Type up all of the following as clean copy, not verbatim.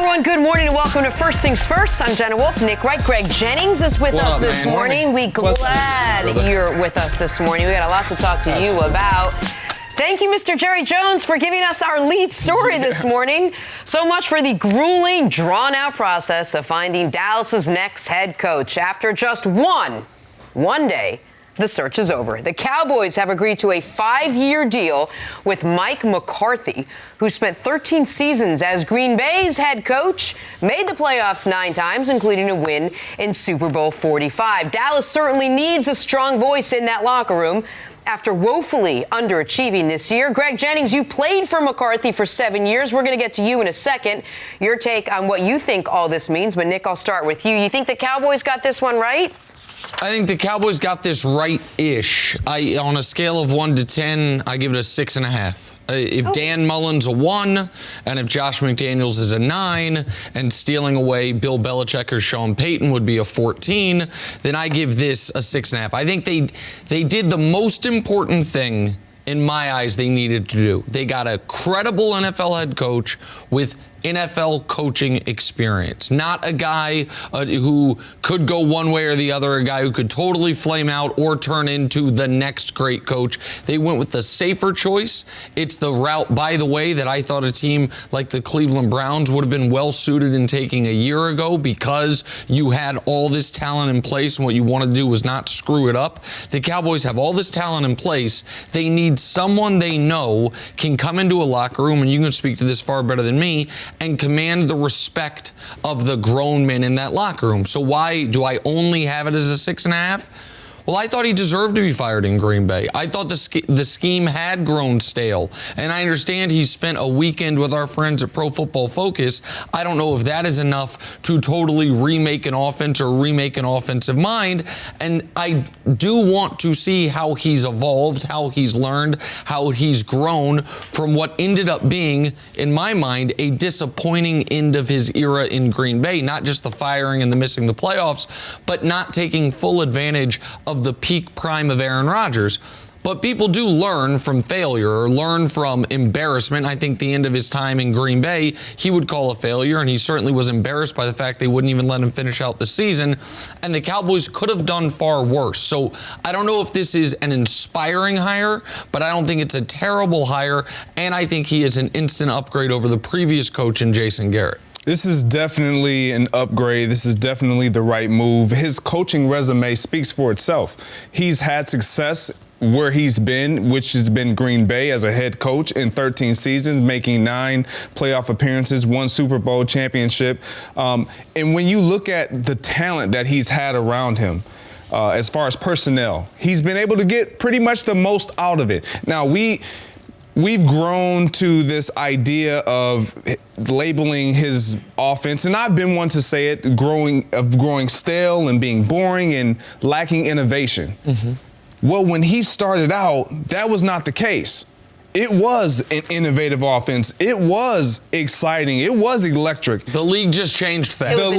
everyone, good morning and welcome to First Things First. I'm Jenna Wolfe. Nick Wright, Greg Jennings is with us this morning. We're glad you're with us this morning. We got a lot to talk to you about. Thank you, Mr. Jerry Jones, for giving us our lead story this morning. So much for the grueling, drawn-out process of finding Dallas's next head coach. After just one day, the search is over. The Cowboys have agreed to a 5-year deal with Mike McCarthy, who spent 13 seasons as Green Bay's head coach, made the playoffs 9 times, including a win in Super Bowl 45. Dallas certainly needs a strong voice in that locker room after woefully underachieving this year. Greg Jennings, you played for McCarthy for 7 years. We're going to get to you in a second, your take on what you think all this means. But, Nick, I'll start with you. You think the Cowboys got this one right? I think the Cowboys got this right-ish. On a scale of 1 to 10, I give it a 6.5. If Dan Mullen's a 1, and if Josh McDaniels is a 9, and stealing away Bill Belichick or Sean Payton would be a 14, then I give this a 6.5. I think they did the most important thing in my eyes they needed to do. They got a credible NFL head coach with NFL coaching experience, not a guy who could go one way or the other, a guy who could totally flame out or turn into the next great coach. They went with the safer choice. It's the route, by the way, that I thought a team like the Cleveland Browns would have been well suited in taking a year ago, because you had all this talent in place and what you wanted to do was not screw it up. The Cowboys have all this talent in place. They need someone they know can come into a locker room, and you can speak to this far better than me, and command the respect of the grown men in that locker room. So why do I only have it as a 6.5? Well, I thought he deserved to be fired in Green Bay. I thought the scheme had grown stale. And I understand he spent a weekend with our friends at Pro Football Focus. I don't know if that is enough to totally remake an offense or remake an offensive mind. And I do want to see how he's evolved, how he's learned, how he's grown from what ended up being, in my mind, a disappointing end of his era in Green Bay. Not just the firing and the missing the playoffs, but not taking full advantage of the peak prime of Aaron Rodgers. But people do learn from failure or learn from embarrassment. I think the end of his time in Green Bay, he would call a failure, and he certainly was embarrassed by the fact they wouldn't even let him finish out the season. And the Cowboys could have done far worse. So I don't know if this is an inspiring hire, but I don't think it's a terrible hire. And I think he is an instant upgrade over the previous coach in Jason Garrett. This is definitely an upgrade. This is definitely the right move. His coaching resume speaks for itself. He's had success where he's been, which has been Green Bay as a head coach in 13 seasons, making 9 playoff appearances, 1 Super Bowl championship. And when you look at the talent that he's had around him, as far as personnel, he's been able to get pretty much the most out of it. Now, We've grown to this idea of labeling his offense, and I've been one to say it, growing stale and being boring and lacking innovation. Mm-hmm. Well, when he started out, that was not the case. It was an innovative offense. It was exciting. It was electric. The league just changed fast. The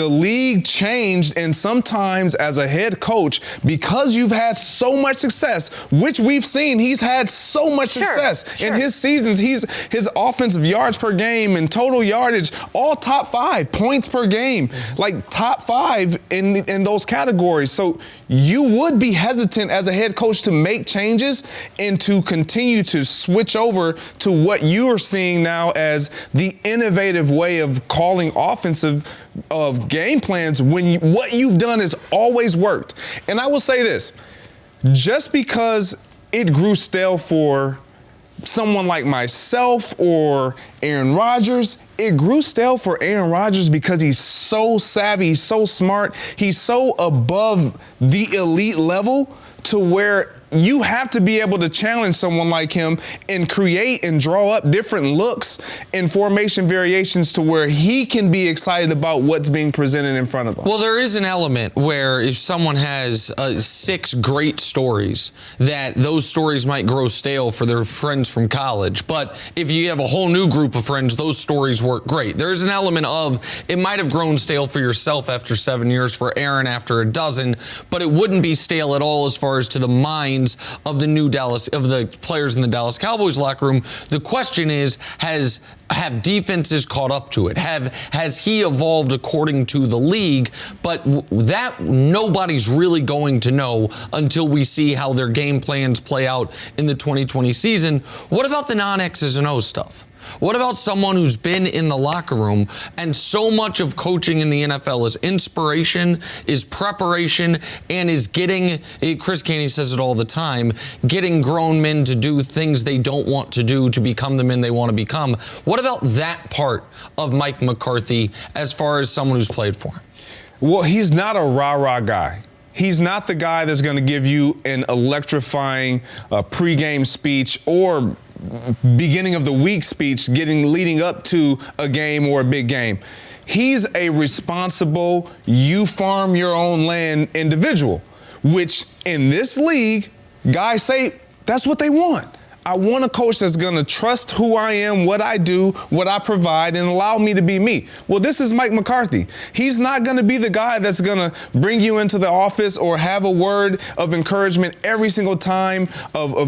league changed, and sometimes as a head coach, because you've had so much success, which we've seen, he's had so much success in his seasons. His offensive yards per game and total yardage, all top 5 points per game, like top 5 in those categories. So you would be hesitant as a head coach to make changes and to continue to switch over to what you are seeing now as the innovative way of calling offensive of game plans when what you've done has always worked. And I will say this, just because it grew stale for someone like myself or Aaron Rodgers, it grew stale for Aaron Rodgers because he's so savvy, he's so smart, he's so above the elite level to where you have to be able to challenge someone like him and create and draw up different looks and formation variations to where he can be excited about what's being presented in front of him. Well, there is an element where if someone has 6 great stories, that those stories might grow stale for their friends from college. But if you have a whole new group of friends, those stories work great. There's an element of it might have grown stale for yourself after 7 years, for Aaron after a dozen, but it wouldn't be stale at all as far as to the mind minds of the players in the Dallas Cowboys locker room. The question is, have defenses caught up to it? Has he evolved according to the league? But that nobody's really going to know until we see how their game plans play out in the 2020 season. What about the non-X's and O's stuff? What about someone who's been in the locker room, and so much of coaching in the NFL is inspiration, is preparation, and is getting, Chris Canty says it all the time, getting grown men to do things they don't want to do to become the men they want to become. What about that part of Mike McCarthy as far as someone who's played for him? Well, he's not a rah-rah guy. He's not the guy that's going to give you an electrifying pregame speech or beginning of the week speech leading up to a game or a big game. He's a responsible, you farm your own land individual, which in this league, guys say that's what they want. I want a coach that's going to trust who I am, what I do, what I provide, and allow me to be me. Well, this is Mike McCarthy. He's not going to be the guy that's going to bring you into the office or have a word of encouragement every single time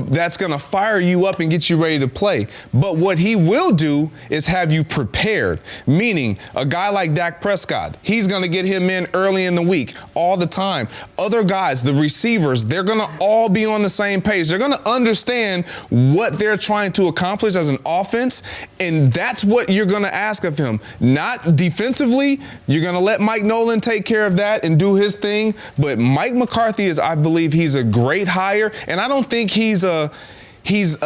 that's going to fire you up and get you ready to play. But what he will do is have you prepared, meaning a guy like Dak Prescott, he's going to get him in early in the week all the time. Other guys, the receivers, they're going to all be on the same page. They're going to understand what they're trying to accomplish as an offense, and that's what you're going to ask of him. Not defensively. You're going to let Mike Nolan take care of that and do his thing, but Mike McCarthy I believe he's a great hire, and I don't think he's a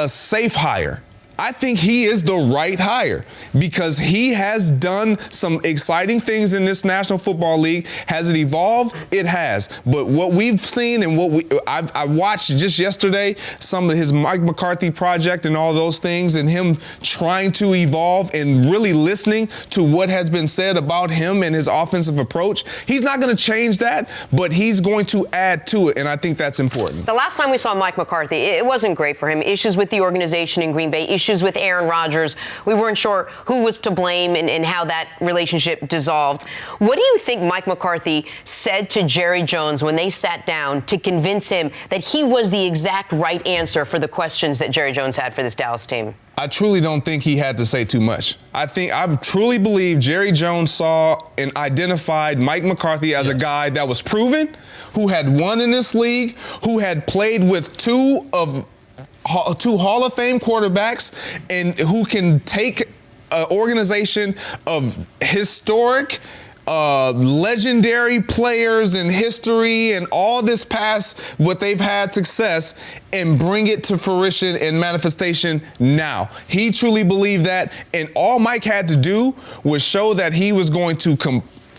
safe hire. I think he is the right hire because he has done some exciting things in this National Football League. Has it evolved? It has. But what we've seen and I watched just yesterday some of his Mike McCarthy project and all those things, and him trying to evolve and really listening to what has been said about him and his offensive approach. He's not going to change that, but he's going to add to it, and I think that's important. The last time we saw Mike McCarthy, it wasn't great for him. Issues with the organization in Green Bay, issues with Aaron Rodgers. We weren't sure who was to blame and how that relationship dissolved. What do you think Mike McCarthy said to Jerry Jones when they sat down to convince him that he was the exact right answer for the questions that Jerry Jones had for this Dallas team? I truly don't think he had to say too much. I truly believe Jerry Jones saw and identified Mike McCarthy as a guy that was proven, who had won in this league, who had played with two Hall of Fame quarterbacks, and who can take an organization of historic, legendary players in history and all this past, what they've had success, and bring it to fruition and manifestation now. He truly believed that, and all Mike had to do was show that he was going to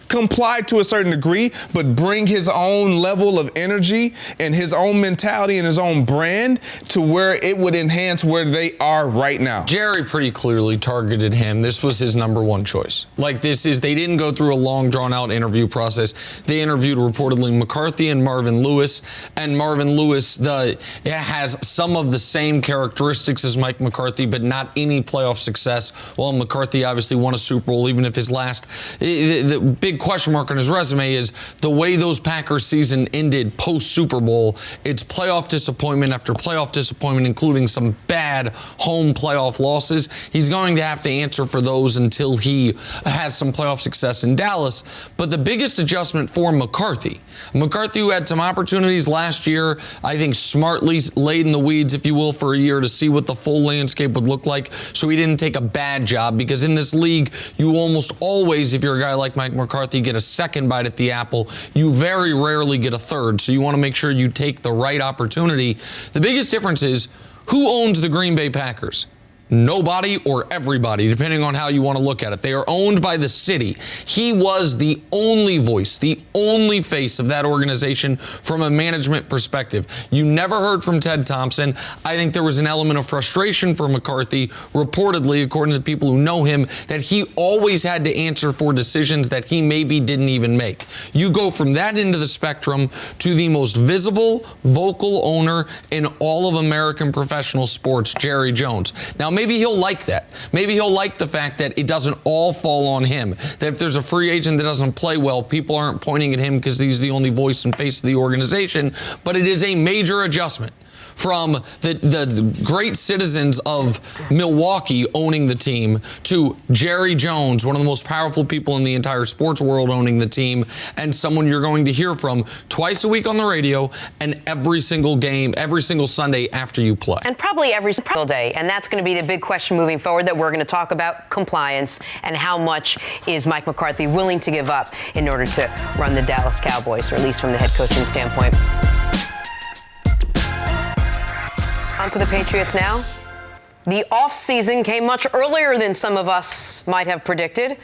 comply to a certain degree, but bring his own level of energy and his own mentality and his own brand to where it would enhance where they are right now. Jerry pretty clearly targeted him. This was his number one choice. They didn't go through a long, drawn-out interview process. They interviewed reportedly McCarthy and Marvin Lewis, and Marvin Lewis has some of the same characteristics as Mike McCarthy, but not any playoff success. Well, McCarthy obviously won a Super Bowl, even if the big question mark on his resume is the way those Packers season ended post-Super Bowl. It's playoff disappointment after playoff disappointment, including some bad home playoff losses. He's going to have to answer for those until he has some playoff success in Dallas. But the biggest adjustment for McCarthy, who had some opportunities last year, I think smartly laid in the weeds, if you will, for a year to see what the full landscape would look like, so he didn't take a bad job, because in this league, you almost always, if you're a guy like Mike McCarthy, get a second bite at the apple. You very rarely get a third, so you want to make sure you take the right opportunity. The biggest difference is who owns the Green Bay Packers? Nobody or everybody, depending on how you want to look at it. They are owned by the city. He was the only voice, the only face of that organization from a management perspective. You never heard from Ted Thompson. I think there was an element of frustration for McCarthy, reportedly, according to the people who know him, that he always had to answer for decisions that he maybe didn't even make. You go from that end of the spectrum to the most visible, vocal owner in all of American professional sports, Jerry Jones. Now, maybe he'll like that. Maybe he'll like the fact that it doesn't all fall on him. That if there's a free agent that doesn't play well, people aren't pointing at him because he's the only voice and face of the organization. But it is a major adjustment From the great citizens of Milwaukee owning the team to Jerry Jones, one of the most powerful people in the entire sports world, owning the team, and someone you're going to hear from twice a week on the radio and every single game, every single Sunday after you play. And probably every single day. And that's going to be the big question moving forward that we're going to talk about: compliance and how much is Mike McCarthy willing to give up in order to run the Dallas Cowboys, or at least from the head coaching standpoint. On to the Patriots now. The offseason came much earlier than some of us might have predicted,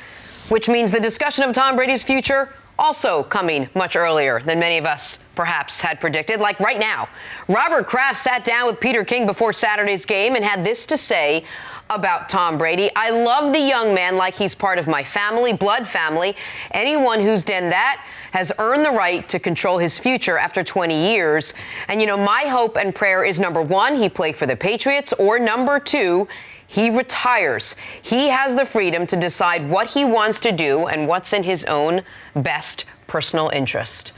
which means the discussion of Tom Brady's future also coming much earlier than many of us perhaps had predicted. Like right now, Robert Kraft sat down with Peter King before Saturday's game and had this to say about Tom Brady: "I love the young man like he's part of my family, blood family. Anyone who's done that has earned the right to control his future after 20 years. And, my hope and prayer is, number one, he play for the Patriots, or number two, he retires. He has the freedom to decide what he wants to do and what's in his own best personal interest."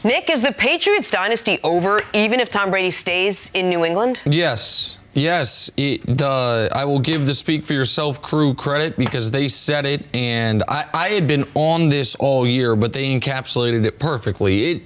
Nick, is the Patriots dynasty over even if Tom Brady stays in New England? Yes. I will give the Speak for Yourself crew credit because they said it, and I had been on this all year, but they encapsulated it perfectly.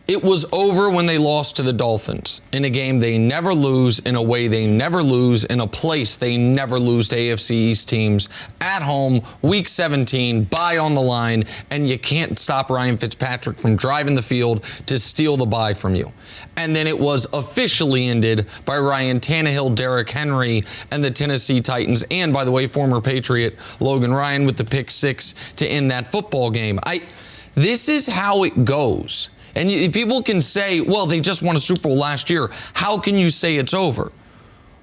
It was over when they lost to the Dolphins in a game they never lose, in a way they never lose, in a place they never lose to AFC East teams, at home, Week 17, bye on the line, and you can't stop Ryan Fitzpatrick from driving the field to steal the bye from you. And then it was officially ended by Ryan Tannehill, Derrick Henry, and the Tennessee Titans, and, by the way, former Patriot Logan Ryan with the pick six to end that football game. This is how it goes. And people can say, well, they just won a Super Bowl last year. How can you say it's over?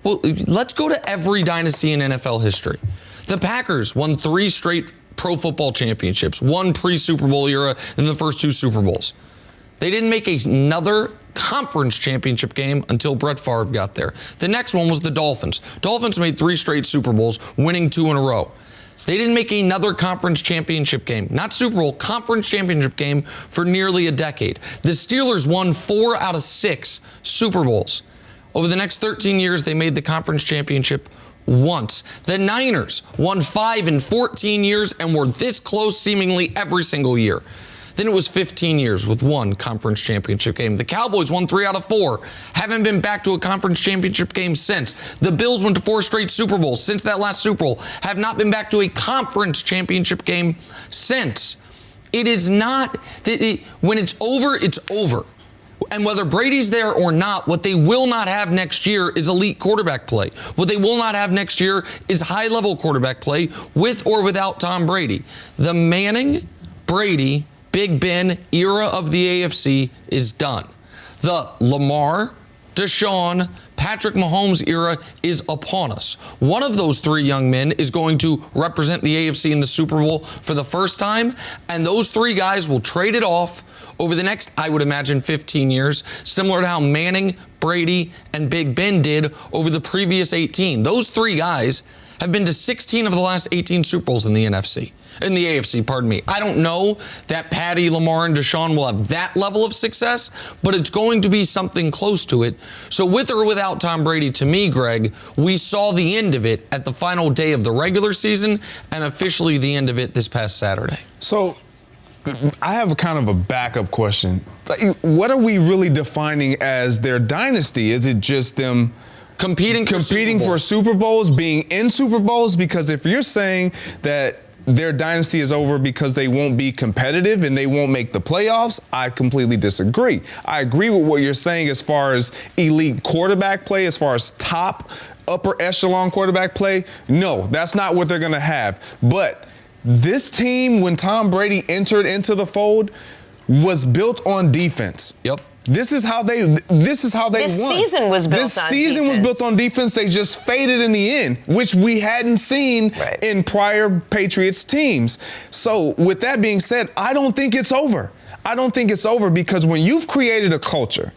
Well, let's go to every dynasty in NFL history. The Packers won 3 straight Pro Football Championships, 1 pre-Super Bowl era in the first 2 Super Bowls. They didn't make another conference championship game until Brett Favre got there. The next one was the Dolphins. Dolphins made 3 straight Super Bowls, winning 2 in a row. They didn't make another conference championship game, not Super Bowl, conference championship game for nearly a decade. The Steelers won 4 out of 6 Super Bowls. Over the next 13 years, they made the conference championship once. The Niners won 5 in 14 years and were this close seemingly every single year. Then it was 15 years with 1 conference championship game. The Cowboys won 3 out of 4. Haven't been back to a conference championship game since. The Bills went to 4 straight Super Bowls since that last Super Bowl. Have not been back to a conference championship game since. It is not that when it's over, it's over. And whether Brady's there or not, what they will not have next year is elite quarterback play. What they will not have next year is high-level quarterback play with or without Tom Brady. The Manning, Brady, Big Ben era of the AFC is done. The Lamar, Deshaun, Patrick Mahomes era is upon us. One of those 3 young men is going to represent the AFC in the Super Bowl for the first time, and those 3 guys will trade it off over the next, I would imagine, 15 years, similar to how Manning, Brady, and Big Ben did over the previous 18. Those 3 guys have been to 16 of the last 18 Super Bowls in the AFC, pardon me. I don't know that Patty, Lamar, and Deshaun will have that level of success, but it's going to be something close to it. So with or without Tom Brady, to me, Greg, we saw the end of it at the final day of the regular season and officially the end of it this past Saturday. So I have a kind of a backup question. What are we really defining as their dynasty? Is it just them competing for Super Bowls, being in Super Bowls? Because if you're saying that their dynasty is over because they won't be competitive and they won't make the playoffs, I completely disagree. I agree with what you're saying as far as elite quarterback play, as far as top upper echelon quarterback play. No, that's not what they're going to have. But this team, when Tom Brady entered into the fold, was built on defense. Yep. This is how they won. This season was built on defense. This season was built on defense. They just faded in the end, which we hadn't seen in prior Patriots teams. So with that being said, I don't think it's over. I don't think it's over because when you've created a culture,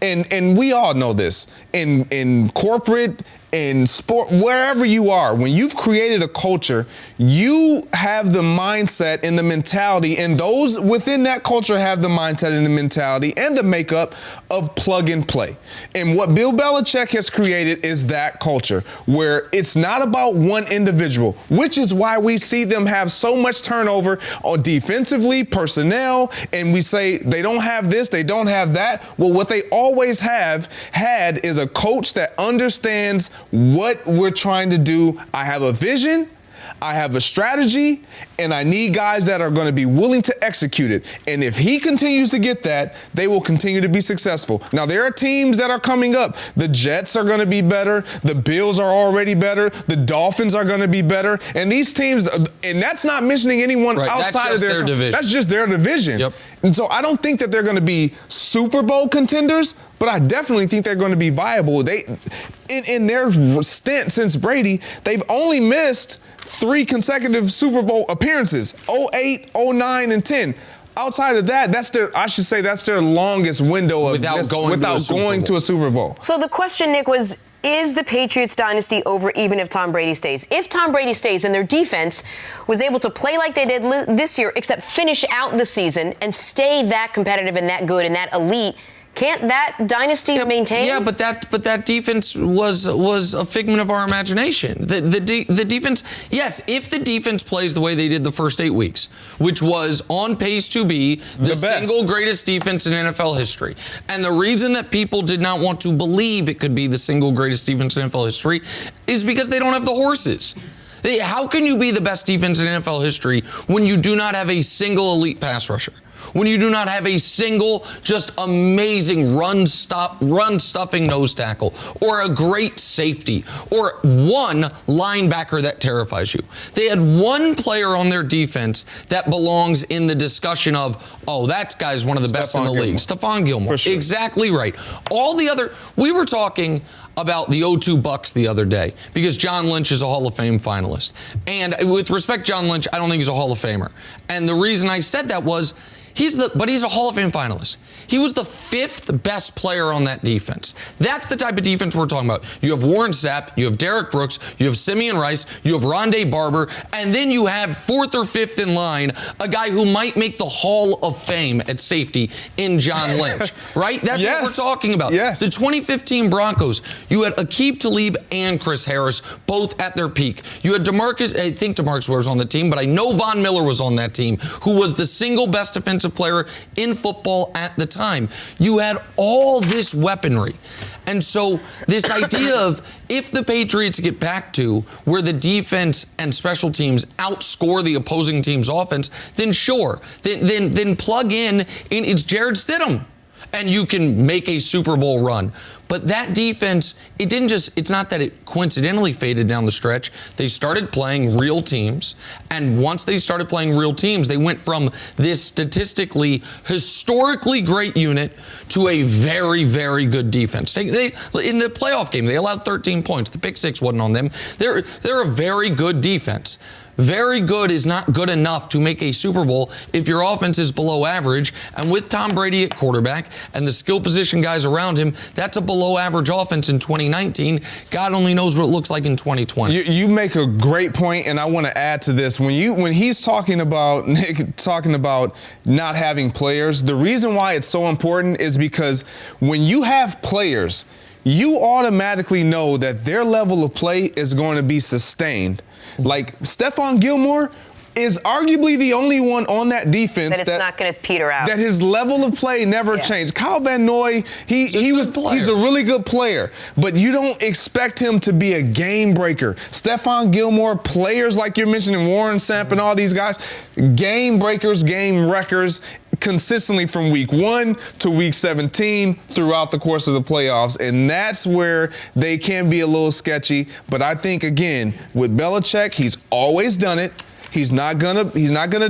and we all know this, in corporate, in sport, wherever you are, when you've created a culture, you have the mindset and the mentality, and those within that culture have the mindset and the mentality and the makeup of plug and play. And what Bill Belichick has created is that culture where it's not about one individual, which is why we see them have so much turnover on defensively, personnel, and we say they don't have this, they don't have that. Well, what they always have had is a coach that understands what we're trying to do. I have a vision, I have a strategy, and I need guys that are going to be willing to execute it. And if he continues to get that, they will continue to be successful. Now, there are teams that are coming up. The Jets are going to be better. The Bills are already better. The Dolphins are going to be better. And these teams, and that's not mentioning anyone outside of their division. That's just their division. Yep. And so I don't think that they're going to be Super Bowl contenders, but I definitely think they're going to be viable. In their stint since Brady, they've only missed 3 consecutive Super Bowl appearances, 08, 09, and 10. Outside of that, that's their longest window without going to a Super Bowl. So the question, Nick, was, is the Patriots dynasty over even if Tom Brady stays? If Tom Brady stays and their defense was able to play like they did this year, except finish out the season and stay that competitive and that good and that elite, can't that dynasty maintain? Yeah, but that defense was a figment of our imagination. The defense, yes, if the defense plays the way they did the first 8 weeks, which was on pace to be the single greatest defense in NFL history. And the reason that people did not want to believe it could be the single greatest defense in NFL history is because they don't have the horses. How can you be the best defense in NFL history when you do not have a single elite pass rusher? When you do not have a single, just amazing run-stuffing nose tackle, or a great safety, or one linebacker that terrifies you. They had one player on their defense that belongs in the discussion of, oh, that guy's one of the best in the league. Stephon Gilmore. For sure. Exactly right. All the other, we were talking about the 0-2 Bucs the other day because John Lynch is a Hall of Fame finalist. And with respect, John Lynch, I don't think he's a Hall of Famer. And the reason I said that was, he's a Hall of Fame finalist. He was the 5th best player on that defense. That's the type of defense we're talking about. You have Warren Sapp, you have Derek Brooks, you have Simeon Rice, you have Rondé Barber, and then you have 4th or 5th in line, a guy who might make the Hall of Fame at safety in John Lynch, right? That's what we're talking about. Yes. The 2015 Broncos, you had Aqib Talib and Chris Harris both at their peak. You had I think DeMarcus Ware was on the team, but I know Von Miller was on that team, who was the single best defensive player in football at the time. You had all this weaponry. And so this idea of if the Patriots get back to where the defense and special teams outscore the opposing team's offense, then sure, then plug in it's Jared Stidham and you can make a Super Bowl run. But that defense, it's not that it coincidentally faded down the stretch. They started playing real teams. And once they started playing real teams, they went from this statistically, historically great unit to a very, very good defense. In the playoff game, they allowed 13 points. The pick six wasn't on them. They're a very good defense. Very good is not good enough to make a Super Bowl if your offense is below average. And with Tom Brady at quarterback and the skill position guys around him, that's a below average offense in 2019. God only knows what it looks like in 2020. You make a great point, and I want to add to this. When he's talking about not having players, the reason why it's so important is because when you have players, you automatically know that their level of play is going to be sustained. Like Stephon Gilmore is arguably the only one on that defense that it's not going to peter out. That his level of play never changed. Kyle Van Noy, he's a really good player, but you don't expect him to be a game breaker. Stephon Gilmore, players like you're mentioning, Warren Sapp and all these guys, game breakers, game wreckers, consistently from week 1 to week 17 throughout the course of the playoffs. And that's where they can be a little sketchy. But I think, again, with Belichick, he's always done it. He's not gonna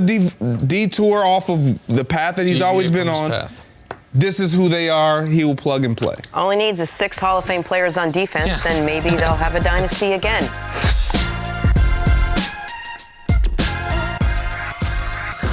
detour off of the path that he's always been on. This is who they are. He will plug and play. All he needs is 6 Hall of Fame players on defense, and maybe they'll have a dynasty again.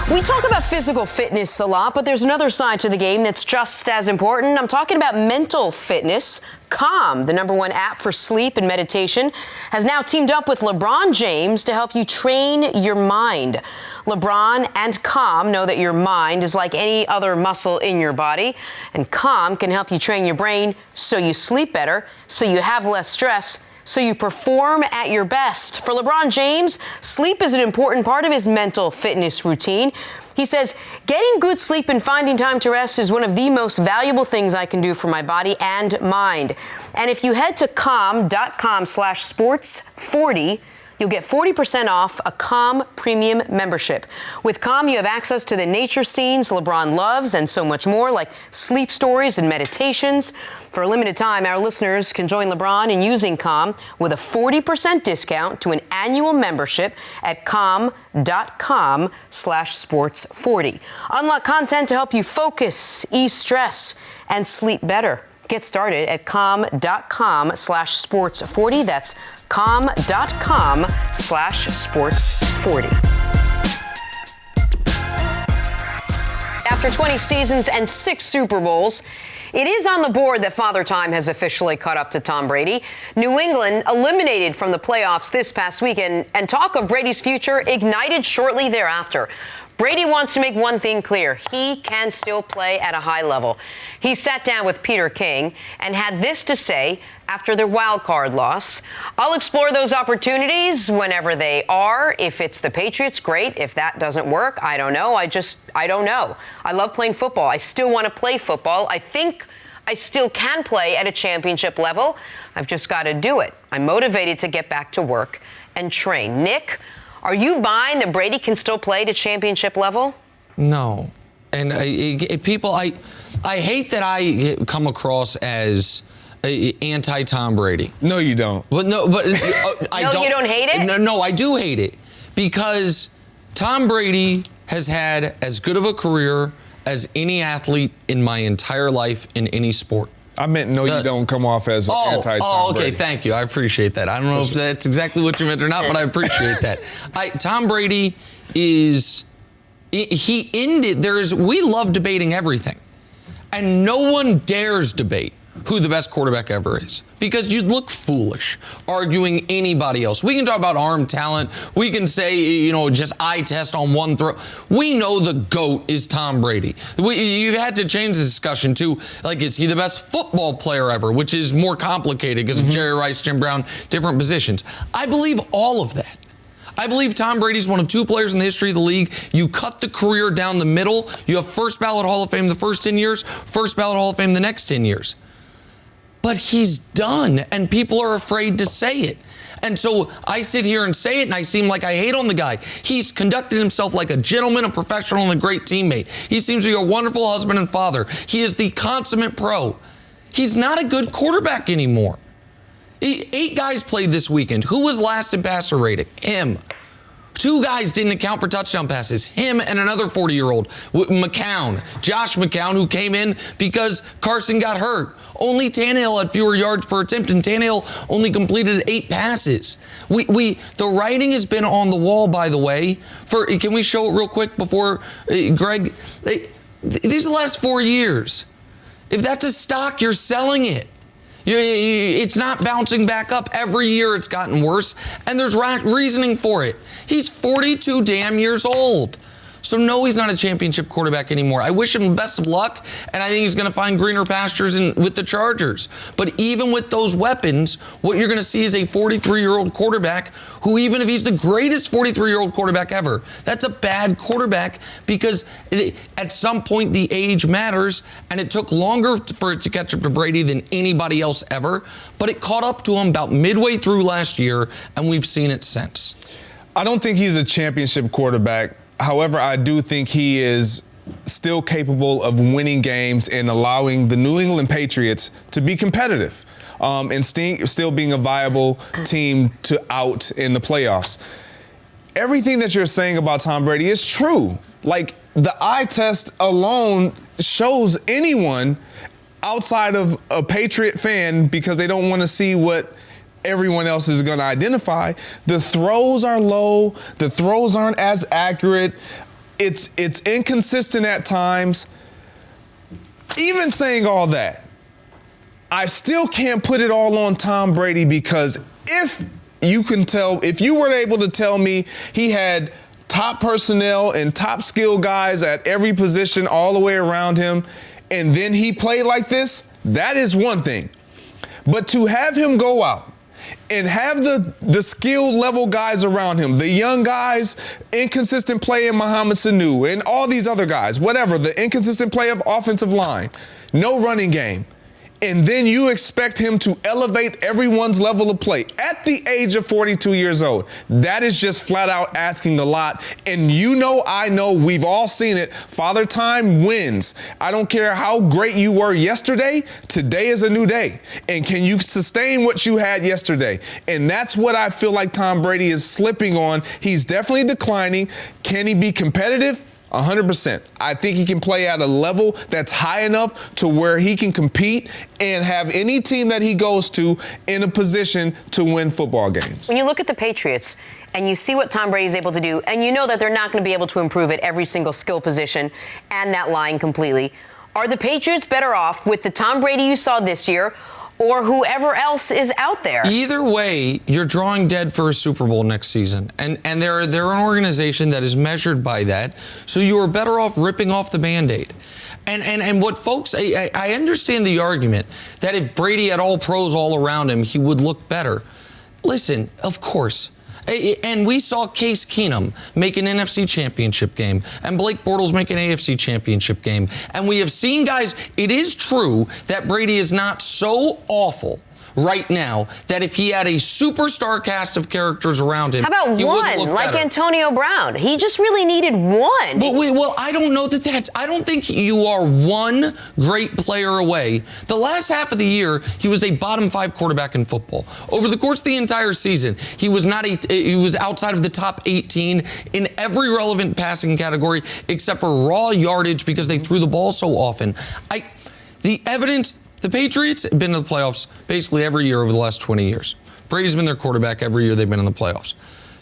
We talk about physical fitness a lot, but there's another side to the game that's just as important. I'm talking about mental fitness. Calm, the #1 app for sleep and meditation, has now teamed up with LeBron James to help you train your mind. LeBron and Calm know that your mind is like any other muscle in your body, and Calm can help you train your brain so you sleep better, so you have less stress, so you perform at your best. For LeBron James, sleep is an important part of his mental fitness routine. He says, getting good sleep and finding time to rest is one of the most valuable things I can do for my body and mind. And if you head to calm.com/sports40, you'll get 40% off a Calm Premium membership. With Calm, you have access to the nature scenes LeBron loves and so much more, like sleep stories and meditations. For a limited time, our listeners can join LeBron in using Calm with a 40% discount to an annual membership at calm.com/sports40. Unlock content to help you focus, ease stress, and sleep better. Get started at calm.com/sports40. That's calm.com/sports40. After 20 seasons and 6 Super Bowls, it is on the board that Father Time has officially caught up to Tom Brady. New England eliminated from the playoffs this past weekend, and talk of Brady's future ignited shortly thereafter. Brady wants to make one thing clear. He can still play at a high level. He sat down with Peter King and had this to say after their wild card loss. I'll explore those opportunities whenever they are. If it's the Patriots, great. If that doesn't work, I don't know. I don't know. I love playing football. I still want to play football. I think I still can play at a championship level. I've just got to do it. I'm motivated to get back to work and train. Nick, are you buying that Brady can still play to championship level? No. And people, I hate that I come across as anti-Tom Brady. No, you don't. But no, but I no, don't. You don't hate it? No, I do hate it because Tom Brady has had as good of a career as any athlete in my entire life in any sport. I meant you don't come off as anti-Tom okay, Brady. Thank you. I appreciate that. I don't know if that's exactly what you meant or not, but I appreciate that. Tom Brady is, he ended, we love debating everything. And no one dares debate who the best quarterback ever is, because you'd look foolish arguing anybody else. We can talk about arm talent. We can say, just eye test on one throw. We know the GOAT is Tom Brady. You had to change the discussion to, is he the best football player ever, which is more complicated because of Jerry Rice, Jim Brown, different positions. I believe all of that. I believe Tom Brady's one of 2 players in the history of the league. You cut the career down the middle. You have first ballot Hall of Fame the first 10 years, first ballot Hall of Fame the next 10 years. But he's done, and people are afraid to say it. And so I sit here and say it, and I seem like I hate on the guy. He's conducted himself like a gentleman, a professional, and a great teammate. He seems to be a wonderful husband and father. He is the consummate pro. He's not a good quarterback anymore. 8 guys played this weekend. Who was last in passer rating? Him. 2 guys didn't account for touchdown passes. Him and another 40-year-old, Josh McCown, who came in because Carson got hurt. Only Tannehill had fewer yards per attempt, and Tannehill only completed 8 passes. The writing has been on the wall, by the way. Can we show it real quick before, Greg? These are the last 4 years. If that's a stock, you're selling it. It's not bouncing back up. Every year it's gotten worse, and there's reasoning for it. He's 42 damn years old. So no, he's not a championship quarterback anymore. I wish him the best of luck, and I think he's going to find greener pastures with the Chargers. But even with those weapons, what you're going to see is a 43-year-old quarterback who, even if he's the greatest 43-year-old quarterback ever, that's a bad quarterback because at some point the age matters, and it took longer for it to catch up to Brady than anybody else ever. But it caught up to him about midway through last year, and we've seen it since. I don't think he's a championship quarterback. However, I do think he is still capable of winning games and allowing the New England Patriots to be competitive and still being a viable team to out in the playoffs. Everything that you're saying about Tom Brady is true. The eye test alone shows anyone outside of a Patriot fan, because they don't want to see what everyone else is going to identify. The throws are low. The throws aren't as accurate. It's inconsistent at times. Even saying all that, I still can't put it all on Tom Brady because if you were able to tell me he had top personnel and top skill guys at every position all the way around him, and then he played like this, that is one thing. But to have him go out and have the skilled level guys around him, the young guys, inconsistent play in Mohamed Sanu and all these other guys, whatever, the inconsistent play of offensive line, no running game, and then you expect him to elevate everyone's level of play at the age of 42 years old. That is just flat out asking a lot. And I know, we've all seen it. Father Time wins. I don't care how great you were yesterday. Today is a new day. And can you sustain what you had yesterday? And that's what I feel like Tom Brady is slipping on. He's definitely declining. Can he be competitive? 100%. I think he can play at a level that's high enough to where he can compete and have any team that he goes to in a position to win football games. When you look at the Patriots and you see what Tom Brady's able to do, and you know that they're not going to be able to improve at every single skill position and that line completely, are the Patriots better off with the Tom Brady you saw this year or whoever else is out there? Either way, you're drawing dead for a Super Bowl next season. And they're an organization that is measured by that. So you are better off ripping off the Band-Aid. And what folks, I understand the argument that if Brady had all pros all around him, he would look better. Listen, of course. And we saw Case Keenum make an NFC championship game and Blake Bortles make an AFC championship game. And we have seen, guys, it is true that Brady is not so awful right now that if he had a superstar cast of characters around him, how about he one, would look like better. Antonio Brown? He just really needed one. Well, I don't know I don't think you are one great player away. The last half of the year, he was a bottom 5 quarterback in football. Over the course of the entire season, he was outside of the top 18 in every relevant passing category except for raw yardage because they threw the ball so often. The evidence. The Patriots have been to the playoffs basically every year over the last 20 years. Brady's been their quarterback every year they've been in the playoffs.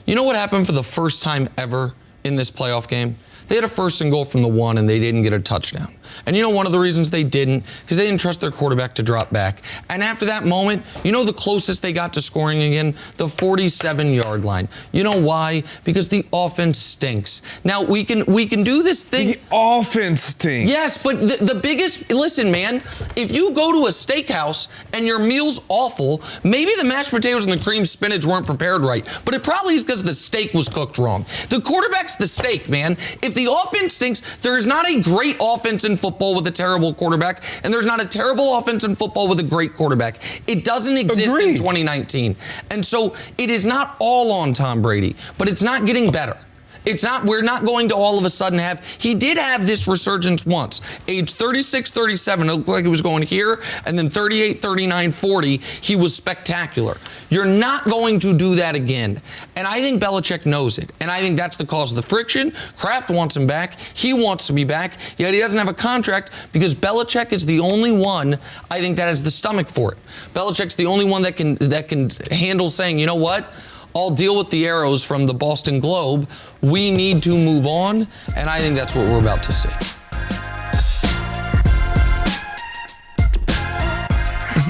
You know what happened for the first time ever in this playoff game? They had a 1st and goal from the 1 and they didn't get a touchdown. And you know one of the reasons they didn't? Because they didn't trust their quarterback to drop back. And after that moment, you know the closest they got to scoring again? The 47-yard line. You know why? Because the offense stinks. Now, we can do this thing. The offense stinks. Yes, but the biggest, listen, man, if you go to a steakhouse and your meal's awful, maybe the mashed potatoes and the cream spinach weren't prepared right, but it probably is because the steak was cooked wrong. The quarterback's the steak, man. If the offense stinks, there is not a great offense in football with a terrible quarterback, and there's not a terrible offense in football with a great quarterback. It doesn't exist in 2019. And so it is not all on Tom Brady, but it's not getting better. We're not going to all of a sudden he did have this resurgence once. Age 36, 37, it looked like he was going here, and then 38, 39, 40, he was spectacular. You're not going to do that again. And I think Belichick knows it. And I think that's the cause of the friction. Kraft wants him back. He wants to be back, yet he doesn't have a contract because Belichick is the only one, I think, that has the stomach for it. Belichick's the only one that can handle saying, you know what? I'll deal with the arrows from the Boston Globe. We need to move on, and I think that's what we're about to see.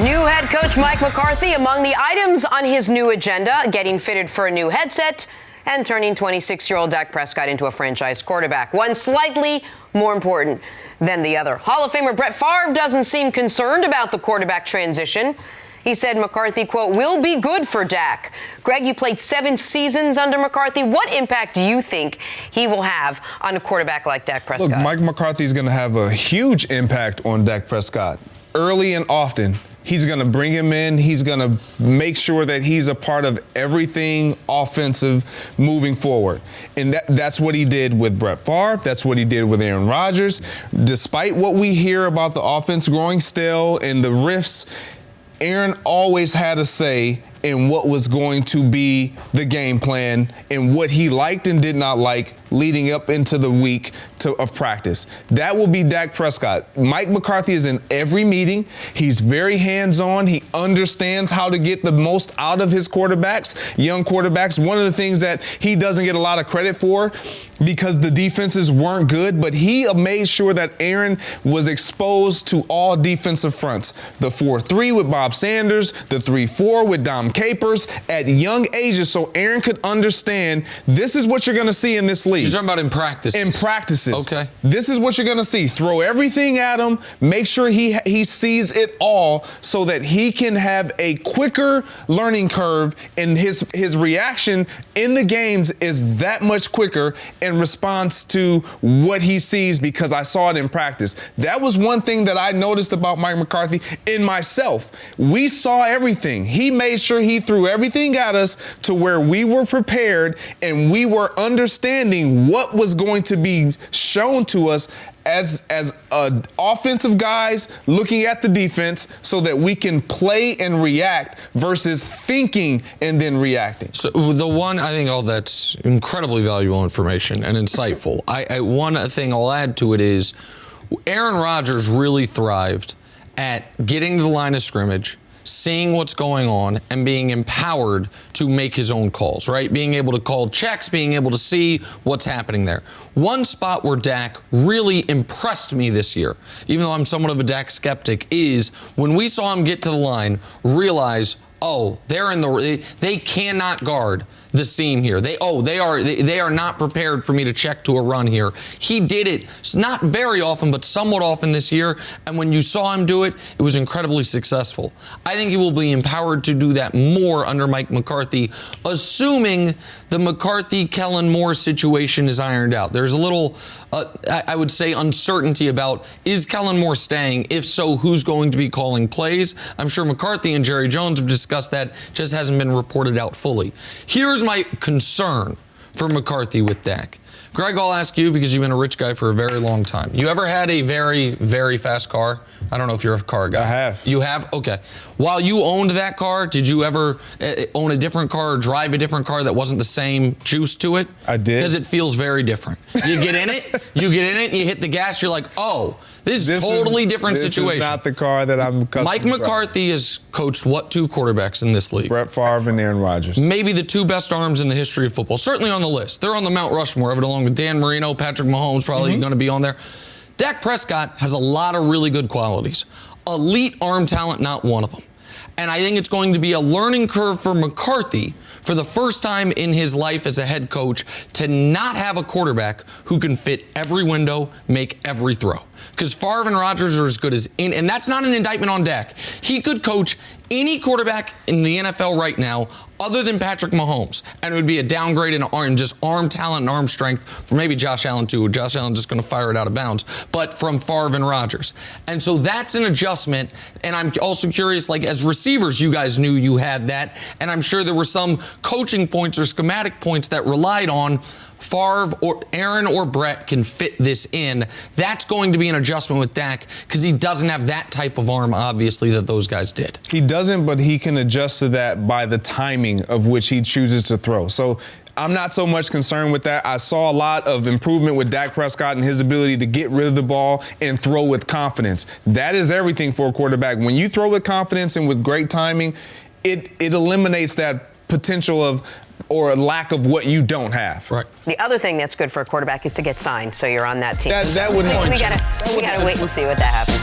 New head coach Mike McCarthy among the items on his new agenda, getting fitted for a new headset and turning 26-year-old Dak Prescott into a franchise quarterback. One slightly more important than the other. Hall of Famer Brett Favre doesn't seem concerned about the quarterback transition. He said McCarthy, quote, will be good for Dak. Greg, you played 7 seasons under McCarthy. What impact do you think he will have on a quarterback like Dak Prescott? Look, Mike McCarthy is going to have a huge impact on Dak Prescott early and often. He's going to bring him in. He's going to make sure that he's a part of everything offensive moving forward. And that's what he did with Brett Favre. That's what he did with Aaron Rodgers. Despite what we hear about the offense growing stale and the rifts, Aaron always had a say in what was going to be the game plan and what he liked and did not like leading up into the week of practice. That will be Dak Prescott. Mike McCarthy is in every meeting. He's very hands-on. He understands how to get the most out of his quarterbacks, young quarterbacks. One of the things that he doesn't get a lot of credit for because the defenses weren't good, but he made sure that Aaron was exposed to all defensive fronts. The 4-3 with Bob Sanders, the 3-4 with Dom Capers at young ages, so Aaron could understand this is what you're going to see in this league. You're talking about in practice. In practices. Okay. This is what you're going to see. Throw everything at him. Make sure he sees it all so that he can have a quicker learning curve, and his reaction in the games is that much quicker in response to what he sees, because I saw it in practice. That was one thing that I noticed about Mike McCarthy in myself. We saw everything. He made sure he threw everything at us to where we were prepared and we were understanding what was going to be shown to us as offensive guys looking at the defense so that we can play and react versus thinking and then reacting. So I think all that's incredibly valuable information and insightful. One thing I'll add to it is Aaron Rodgers really thrived at getting to the line of scrimmage, seeing what's going on, and being empowered to make his own calls, right? Being able to call checks, being able to see what's happening there. One spot where Dak really impressed me this year, even though I'm somewhat of a Dak skeptic, is when we saw him get to the line, realize, they cannot guard the seam here. They are not prepared for me to check to a run here. He did it not very often, but somewhat often this year. And when you saw him do it, it was incredibly successful. I think he will be empowered to do that more under Mike McCarthy, assuming the McCarthy-Kellen Moore situation is ironed out. There's a little, I would say, uncertainty about, is Kellen Moore staying? If so, who's going to be calling plays? I'm sure McCarthy and Jerry Jones have discussed that, just hasn't been reported out fully. Here's my concern for McCarthy with Dak. Greg, I'll ask you, because you've been a rich guy for a very long time. You ever had a very, very fast car? I don't know if you're a car guy. I have. You have? Okay. While you owned that car, did you ever own a different car or drive a different car that wasn't the same juice to it? I did. Because it feels very different. You get in it, you hit the gas, you're like, oh, this is a totally different situation. This is not the car that I'm accustomed Mike to McCarthy has coached what two quarterbacks in this league? Brett Favre and Aaron Rodgers. Maybe the two best arms in the history of football. Certainly on the list. They're on the Mount Rushmore of it, along with Dan Marino, Patrick Mahomes, probably going to be on there. Dak Prescott has a lot of really good qualities. Elite arm talent, not one of them. And I think it's going to be a learning curve for McCarthy for the first time in his life as a head coach to not have a quarterback who can fit every window, make every throw. Because Favre and Rodgers are as good as and that's not an indictment on Dak. He could coach any quarterback in the NFL right now other than Patrick Mahomes, and it would be a downgrade in just arm talent and arm strength for maybe Josh Allen too. Josh Allen just going to fire it out of bounds, but from Favre and Rodgers. And so that's an adjustment, and I'm also curious, like as receivers, you guys knew you had that, and I'm sure there were some coaching points or schematic points that relied on Favre or Aaron or Brett can fit this in. That's going to be an adjustment with Dak because he doesn't have that type of arm, obviously, that those guys did. He doesn't, but he can adjust to that by the timing of which he chooses to throw. So I'm not so much concerned with that. I saw a lot of improvement with Dak Prescott and his ability to get rid of the ball and throw with confidence. That is everything for a quarterback. When you throw with confidence and with great timing, it eliminates that potential of or a lack of what you don't have. Right. The other thing that's good for a quarterback is to get signed, so you're on that team. That would help. We gotta wait and see what that happens.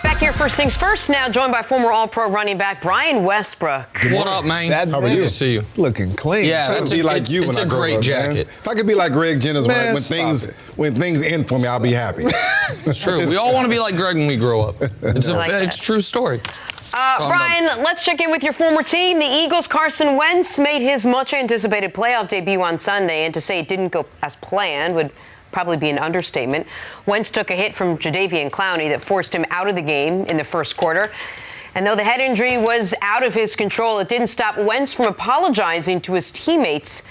Back here, first things first. Now joined by former All-Pro running back Brian Westbrook. What up, man? How are you? Good to see you. Looking clean. Yeah, it's a great jacket. Man. If I could be like Greg Jenna's Man, when things end for me, I'll be happy. It's true. We all want to be like Greg when we grow up. It's a true story. Brian, let's check in with your former team. The Eagles' Carson Wentz made his much-anticipated playoff debut on Sunday, and to say it didn't go as planned would probably be an understatement. Wentz took a hit from Jadeveon Clowney that forced him out of the game in the first quarter. And though the head injury was out of his control, it didn't stop Wentz from apologizing to his teammates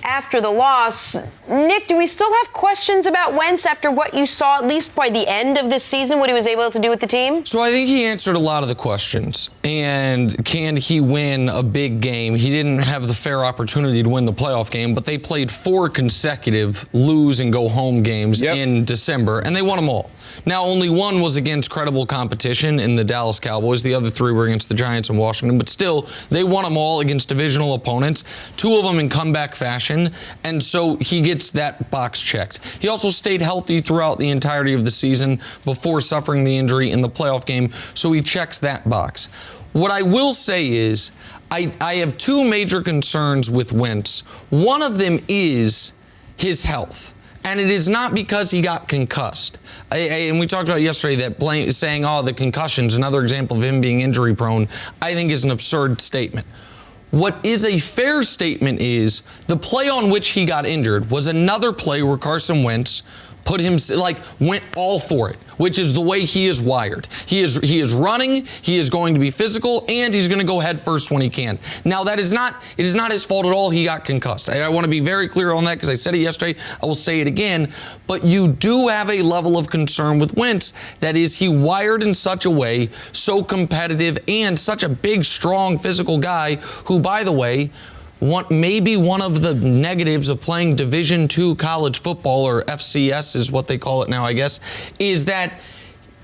after the loss. Nick, do we still have questions about Wentz after what you saw, at least by the end of this season, what he was able to do with the team? So I think he answered a lot of the questions. And can he win a big game? He didn't have the fair opportunity to win the playoff game, but they played 4 consecutive lose and go home games in December, and they won them all. Now, only one was against credible competition in the Dallas Cowboys. The other 3 were against the Giants and Washington. But still, they won them all against divisional opponents, 2 of them in comeback fashion. And so he gets that box checked. He also stayed healthy throughout the entirety of the season before suffering the injury in the playoff game. So he checks that box. What I will say is I have 2 major concerns with Wentz. One of them is his health. And it is not because he got concussed. And we talked about yesterday that saying, the concussion's another example of him being injury prone, I think is an absurd statement. What is a fair statement is the play on which he got injured was another play where Carson Wentz went all for it, which is the way he is wired. He is running, he is going to be physical, and he's going to go head first when he can. Now, it is not his fault at all he got concussed. I want to be very clear on that because I said it yesterday. I will say it again. But you do have a level of concern with Wentz. That is, he wired in such a way, so competitive, and such a big, strong, physical guy who, by the way, maybe one of the negatives of playing Division II college football, or FCS is what they call it now, I guess, is that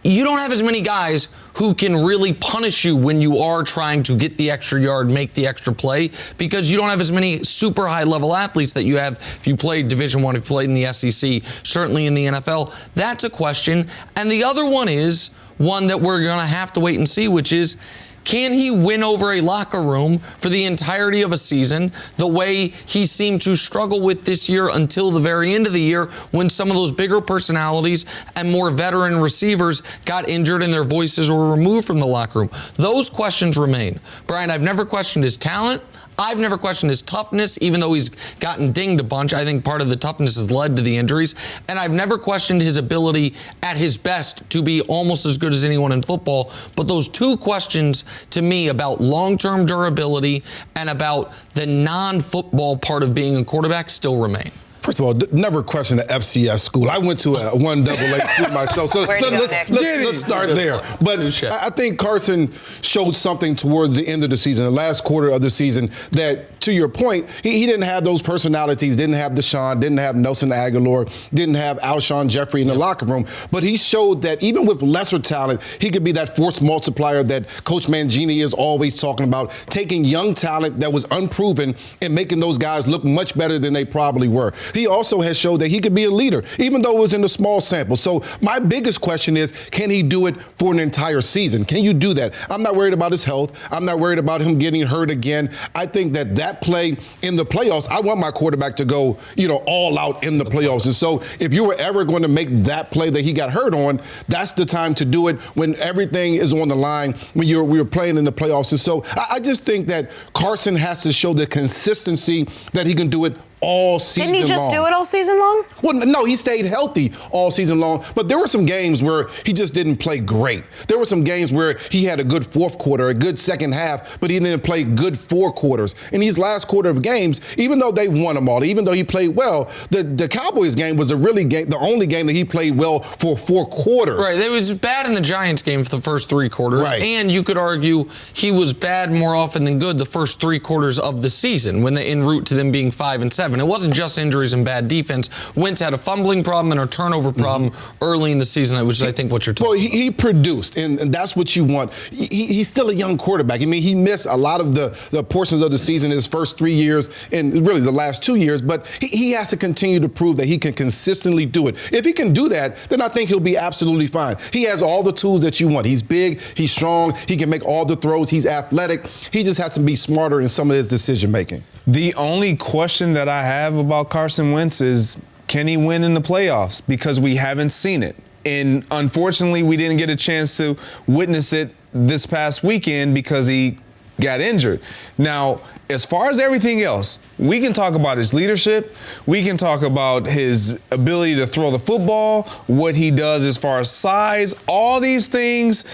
you don't have as many guys who can really punish you when you are trying to get the extra yard, make the extra play, because you don't have as many super high-level athletes that you have if you played Division I, if you played in the SEC, certainly in the NFL. That's a question. And the other one is one that we're going to have to wait and see, which is, can he win over a locker room for the entirety of a season the way he seemed to struggle with this year until the very end of the year when some of those bigger personalities and more veteran receivers got injured and their voices were removed from the locker room? Those questions remain. Brian, I've never questioned his talent. I've never questioned his toughness, even though he's gotten dinged a bunch. I think part of the toughness has led to the injuries. And I've never questioned his ability at his best to be almost as good as anyone in football. But those 2 questions to me about long-term durability and about the non-football part of being a quarterback still remain. First of all, never question the FCS school. I went to a 1AA school myself, so let's start there. But I think Carson showed something towards the end of the season, the last quarter of the season, that, to your point, he didn't have those personalities, didn't have Deshaun, didn't have Nelson Aguilar, didn't have Alshon Jeffrey in the locker room. But he showed that even with lesser talent, he could be that force multiplier that Coach Mangini is always talking about, taking young talent that was unproven and making those guys look much better than they probably were. He also has showed that he could be a leader, even though it was in a small sample. So my biggest question is, can he do it for an entire season? Can you do that? I'm not worried about his health. I'm not worried about him getting hurt again. I think that play in the playoffs, I want my quarterback to go, all out in the playoffs. And so if you were ever going to make that play that he got hurt on, that's the time to do it when everything is on the line, when we were playing in the playoffs. And so I just think that Carson has to show the consistency that he can do it all season long. Didn't he just do it all season long? Well, no, he stayed healthy all season long. But there were some games where he just didn't play great. There were some games where he had a good fourth quarter, a good second half, but he didn't play good 4 quarters. In these last quarter of games, even though they won them all, even though he played well, the Cowboys game was the only game that he played well for 4 quarters. Right. It was bad in the Giants game for the first 3 quarters. Right. And you could argue he was bad more often than good the first 3 quarters of the season when en route to them being 5-7. It wasn't just injuries and bad defense. Wentz had a fumbling problem and a turnover problem early in the season, which is, I think, what you're talking about. Well, he produced, and that's what you want. He's still a young quarterback. I mean, he missed a lot of the portions of the season in his first 3 years and really the last 2 years, but he has to continue to prove that he can consistently do it. If he can do that, then I think he'll be absolutely fine. He has all the tools that you want. He's big, he's strong, he can make all the throws, he's athletic. He just has to be smarter in some of his decision-making. The only question that I have about Carson Wentz is, can he win in the playoffs? Because we haven't seen it. And unfortunately, we didn't get a chance to witness it this past weekend because he got injured. Now, as far as everything else, we can talk about his leadership. We can talk about his ability to throw the football, what he does as far as size, all these things.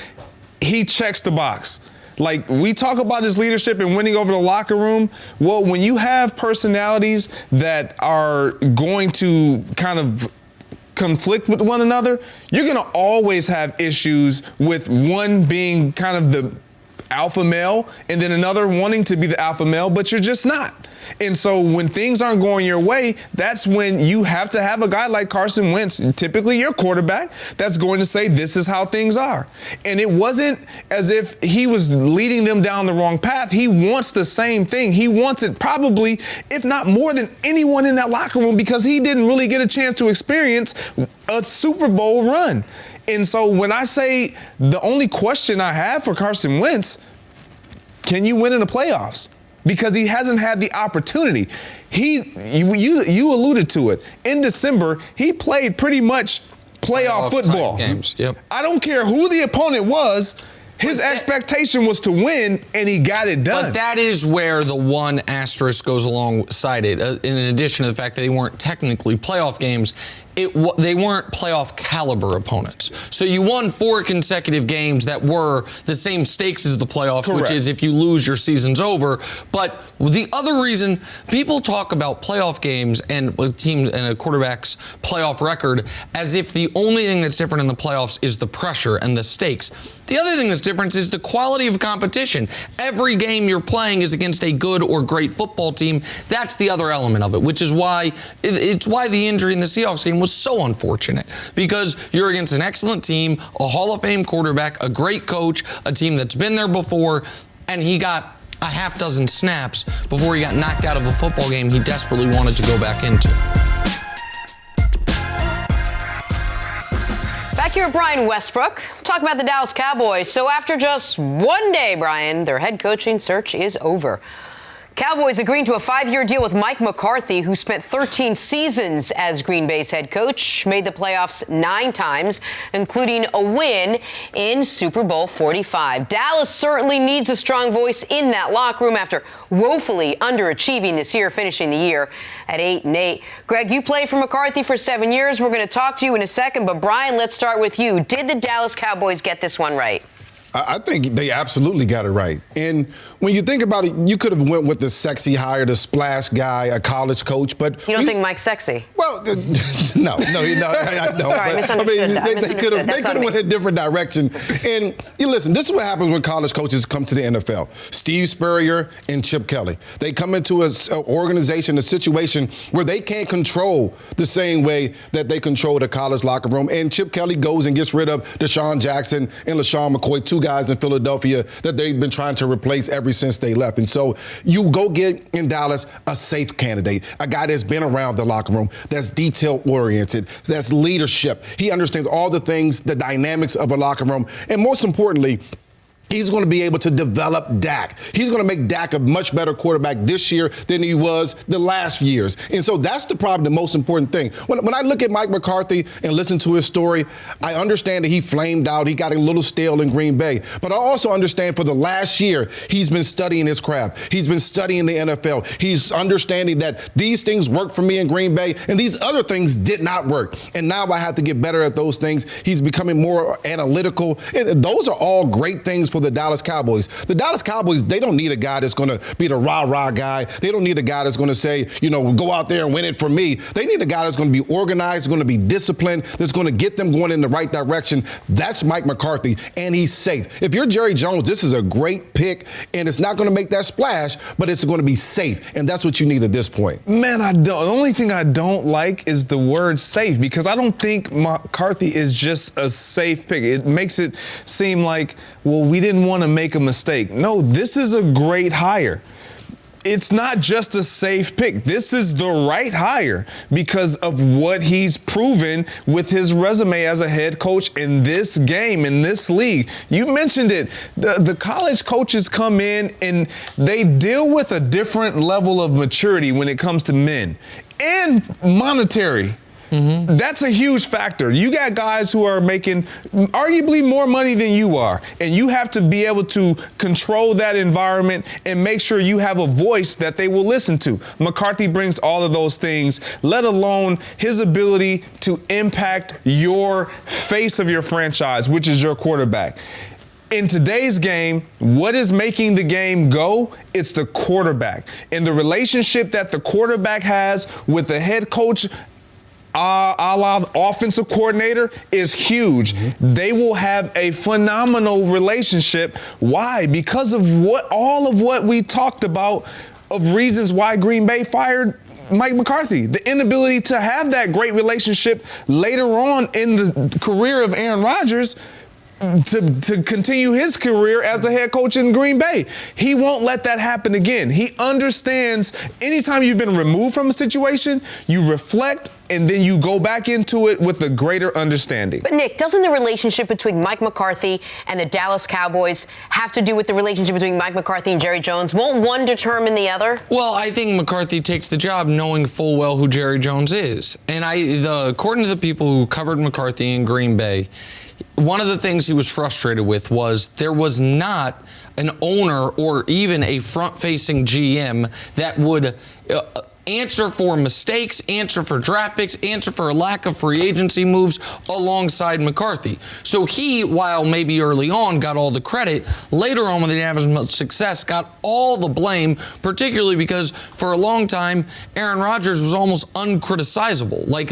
He checks the box. Like, we talk about his leadership and winning over the locker room. Well, when you have personalities that are going to kind of conflict with one another, you're going to always have issues with one being kind of the alpha male and then another wanting to be the alpha male, but you're just not. And so when things aren't going your way, that's when you have to have a guy like Carson Wentz, typically your quarterback, that's going to say this is how things are. And it wasn't as if he was leading them down the wrong path. He wants the same thing. He wants it probably, if not more than anyone in that locker room, because he didn't really get a chance to experience a Super Bowl run. And so when I say the only question I have for Carson Wentz, can you win in the playoffs? Because he hasn't had the opportunity. You alluded to it. In December, he played pretty much playoff football. Games. Yep. I don't care who the opponent was. His expectation was to win, and he got it done. But that is where the one asterisk goes alongside it. In addition to the fact that they weren't technically playoff games, they weren't playoff caliber opponents. So you won 4 consecutive games that were the same stakes as the playoffs, Correct. Which is if you lose, your season's over. But the other reason people talk about playoff games and a team and a quarterback's playoff record as if the only thing that's different in the playoffs is the pressure and the stakes. The other thing that's different is the quality of competition. Every game you're playing is against a good or great football team. That's the other element of it, which is why it's why the injury in the Seahawks game was so unfortunate, because you're against an excellent team, a Hall of Fame quarterback, a great coach, a team that's been there before, and he got a half dozen snaps before he got knocked out of a football game he desperately wanted to go back into. Back here at Brian Westbrook, talk about the Dallas Cowboys. So after just one day, Brian, their head coaching search is over. Cowboys agreeing to a 5-year deal with Mike McCarthy, who spent 13 seasons as Green Bay's head coach, made the playoffs 9 times, including a win in Super Bowl 45. Dallas certainly needs a strong voice in that locker room after woefully underachieving this year, finishing the year at 8-8. Greg, you played for McCarthy for 7 years. We're going to talk to you in a second, but Brian, let's start with you. Did the Dallas Cowboys get this one right? I think they absolutely got it right. And when you think about it, you could have went with the sexy hire, the splash guy, a college coach, but you don't think Mike's sexy? Well, no, I don't. Sorry, misunderstood. They could have went a different direction. And you listen, this is what happens when college coaches come to the NFL. Steve Spurrier and Chip Kelly. They come into an organization, a situation where they can't control the same way that they control the college locker room. And Chip Kelly goes and gets rid of Deshaun Jackson and LaShawn McCoy, 2 guys in Philadelphia that they've been trying to replace ever since they left. And so you go get in Dallas a safe candidate, a guy that's been around the locker room, that's detail-oriented, that's leadership. He understands all the things, the dynamics of a locker room. And most importantly, he's going to be able to develop Dak. He's going to make Dak a much better quarterback this year than he was the last years. And so that's probably the most important thing. When I look at Mike McCarthy and listen to his story, I understand that he flamed out. He got a little stale in Green Bay. But I also understand for the last year, he's been studying his craft. He's been studying the NFL. He's understanding that these things work for me in Green Bay and these other things did not work. And now I have to get better at those things. He's becoming more analytical. And those are all great things for the Dallas Cowboys. The Dallas Cowboys, they don't need a guy that's going to be the rah-rah guy. They don't need a guy that's going to say, go out there and win it for me. They need a guy that's going to be organized, going to be disciplined, that's going to get them going in the right direction. That's Mike McCarthy, and he's safe. If you're Jerry Jones, this is a great pick, and it's not going to make that splash, but it's going to be safe, and that's what you need at this point. Man, the only thing I don't like is the word safe, because I don't think McCarthy is just a safe pick. It makes it seem like, well, we didn't want to make a mistake. No, this is a great hire. It's not just a safe pick. This is the right hire because of what he's proven with his resume as a head coach in this game, in this league. You mentioned it. The college coaches come in and they deal with a different level of maturity when it comes to men and monetary. Mm-hmm. That's a huge factor. You got guys who are making arguably more money than you are, and you have to be able to control that environment and make sure you have a voice that they will listen to. McCarthy brings all of those things, let alone his ability to impact your face of your franchise, which is your quarterback. In today's game, what is making the game go? It's the quarterback. And the relationship that the quarterback has with the head coach, a la offensive coordinator, is huge. They will have a phenomenal relationship. Why? Because of all of what we talked about of reasons why Green Bay fired Mike McCarthy. The inability to have that great relationship later on in the career of Aaron Rodgers to continue his career as the head coach in Green Bay. He won't let that happen again. He understands anytime you've been removed from a situation, you reflect and then you go back into it with a greater understanding. But Nick, doesn't the relationship between Mike McCarthy and the Dallas Cowboys have to do with the relationship between Mike McCarthy and Jerry Jones? Won't one determine the other? Well, I think McCarthy takes the job knowing full well who Jerry Jones is. And according to the people who covered McCarthy in Green Bay, one of the things he was frustrated with was there was not an owner or even a front-facing GM that would answer for mistakes, answer for draft picks, answer for a lack of free agency moves alongside McCarthy. So he, while maybe early on got all the credit, later on when they didn't have as much success, got all the blame, particularly because for a long time, Aaron Rodgers was almost uncriticizable. Like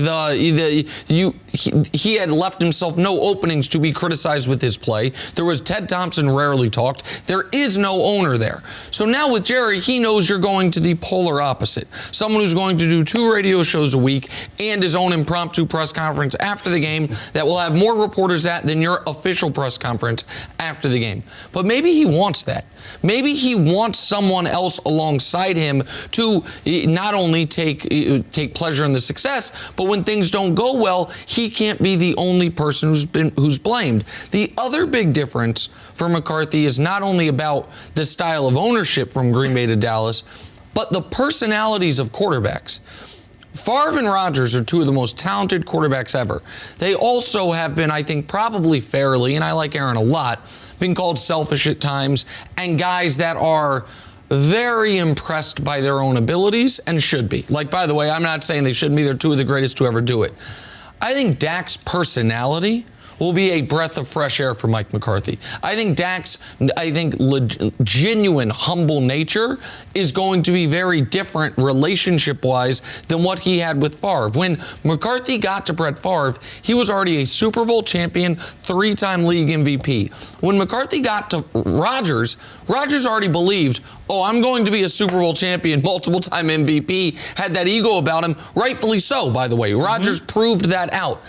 he had left himself no openings to be criticized with his play. There was Ted Thompson rarely talked. There is no owner there. So now with Jerry, he knows you're going to the polar opposite. Someone who's going to do 2 radio shows a week and his own impromptu press conference after the game that will have more reporters at than your official press conference after the game. But maybe he wants that. Maybe he wants someone else alongside him to not only take pleasure in the success, but when things don't go well, he can't be the only person who's blamed. The other big difference for McCarthy is not only about the style of ownership from Green Bay to Dallas, but the personalities of quarterbacks. Favre and Rodgers are 2 of the most talented quarterbacks ever. They also have been, I think, probably fairly, and I like Aaron a lot, been called selfish at times, and guys that are very impressed by their own abilities and should be. Like, by the way, I'm not saying they shouldn't be. They're 2 of the greatest to ever do it. I think Dak's personality will be a breath of fresh air for Mike McCarthy. I think Dak's, genuine, humble nature is going to be very different relationship-wise than what he had with Favre. When McCarthy got to Brett Favre, he was already a Super Bowl champion, 3-time league MVP. When McCarthy got to Rodgers already believed, oh, I'm going to be a Super Bowl champion, multiple-time MVP, had that ego about him, rightfully so, by the way. Rodgers proved that out.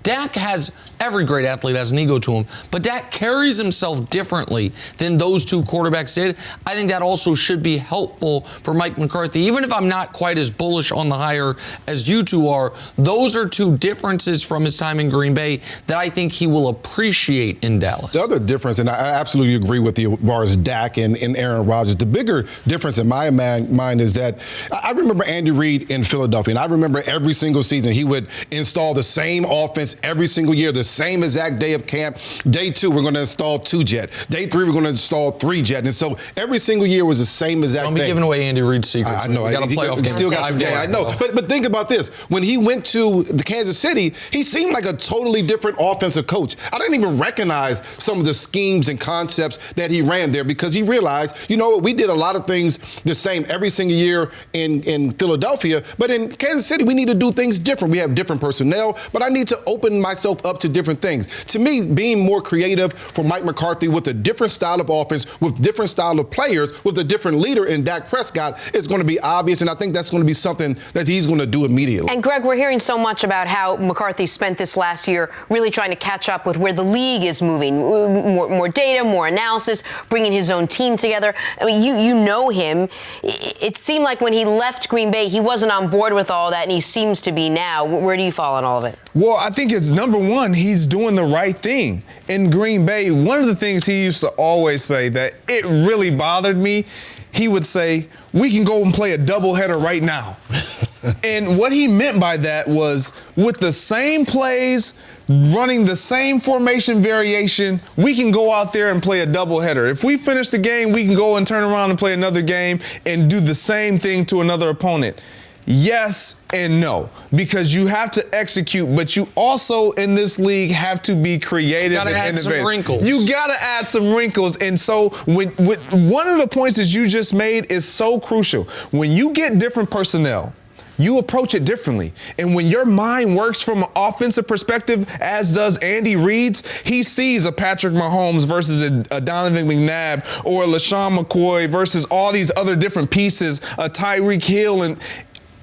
Dak has, every great athlete has an ego to him, but Dak carries himself differently than those 2 quarterbacks did. I think that also should be helpful for Mike McCarthy. Even if I'm not quite as bullish on the hire as you 2 are, those are 2 differences from his time in Green Bay that I think he will appreciate in Dallas. The other difference, and I absolutely agree with you as far as Dak and Aaron Rodgers, the bigger difference in my mind is that I remember Andy Reid in Philadelphia, and I remember every single season he would install the same offense every single year, the same exact day of camp. Day 2, we're going to install 2-jet. Day 3, we're going to install 3-jet. And so every single year was the same exact thing. Don't be giving away Andy Reid's secrets. I know. We got a playoff game. Still got some game. I know. But think about this. When he went to the Kansas City, he seemed like a totally different offensive coach. I didn't even recognize some of the schemes and concepts that he ran there because he realized, you know what, we did a lot of things the same every single year in Philadelphia, but in Kansas City, we need to do things different. We have different personnel, but I need to open myself up to different things. To me, being more creative for Mike McCarthy with a different style of offense, with different style of players, with a different leader in Dak Prescott is going to be obvious, and I think that's going to be something that he's going to do immediately. And Greg, we're hearing so much about how McCarthy spent this last year really trying to catch up with where the league is moving. More data, more analysis, bringing his own team together. I mean, you know him. It seemed like when he left Green Bay, he wasn't on board with all that, and he seems to be now. Where do you fall on all of it? Well, I think it's number one, he's doing the right thing. In Green Bay, one of the things he used to always say that it really bothered me, he would say, we can go and play a doubleheader right now. And what he meant by that was with the same plays, running the same formation variation, we can go out there and play a doubleheader. If we finish the game, we can go and turn around and play another game and do the same thing to another opponent. Yes and no, because you have to execute, but you also in this league have to be creative and innovative. Some wrinkles. You got to add some wrinkles. And so one of the points that you just made is so crucial. When you get different personnel, you approach it differently. And when your mind works from an offensive perspective, as does Andy Reid's, he sees a Patrick Mahomes versus a Donovan McNabb or a LaShawn McCoy versus all these other different pieces, a Tyreek Hill, and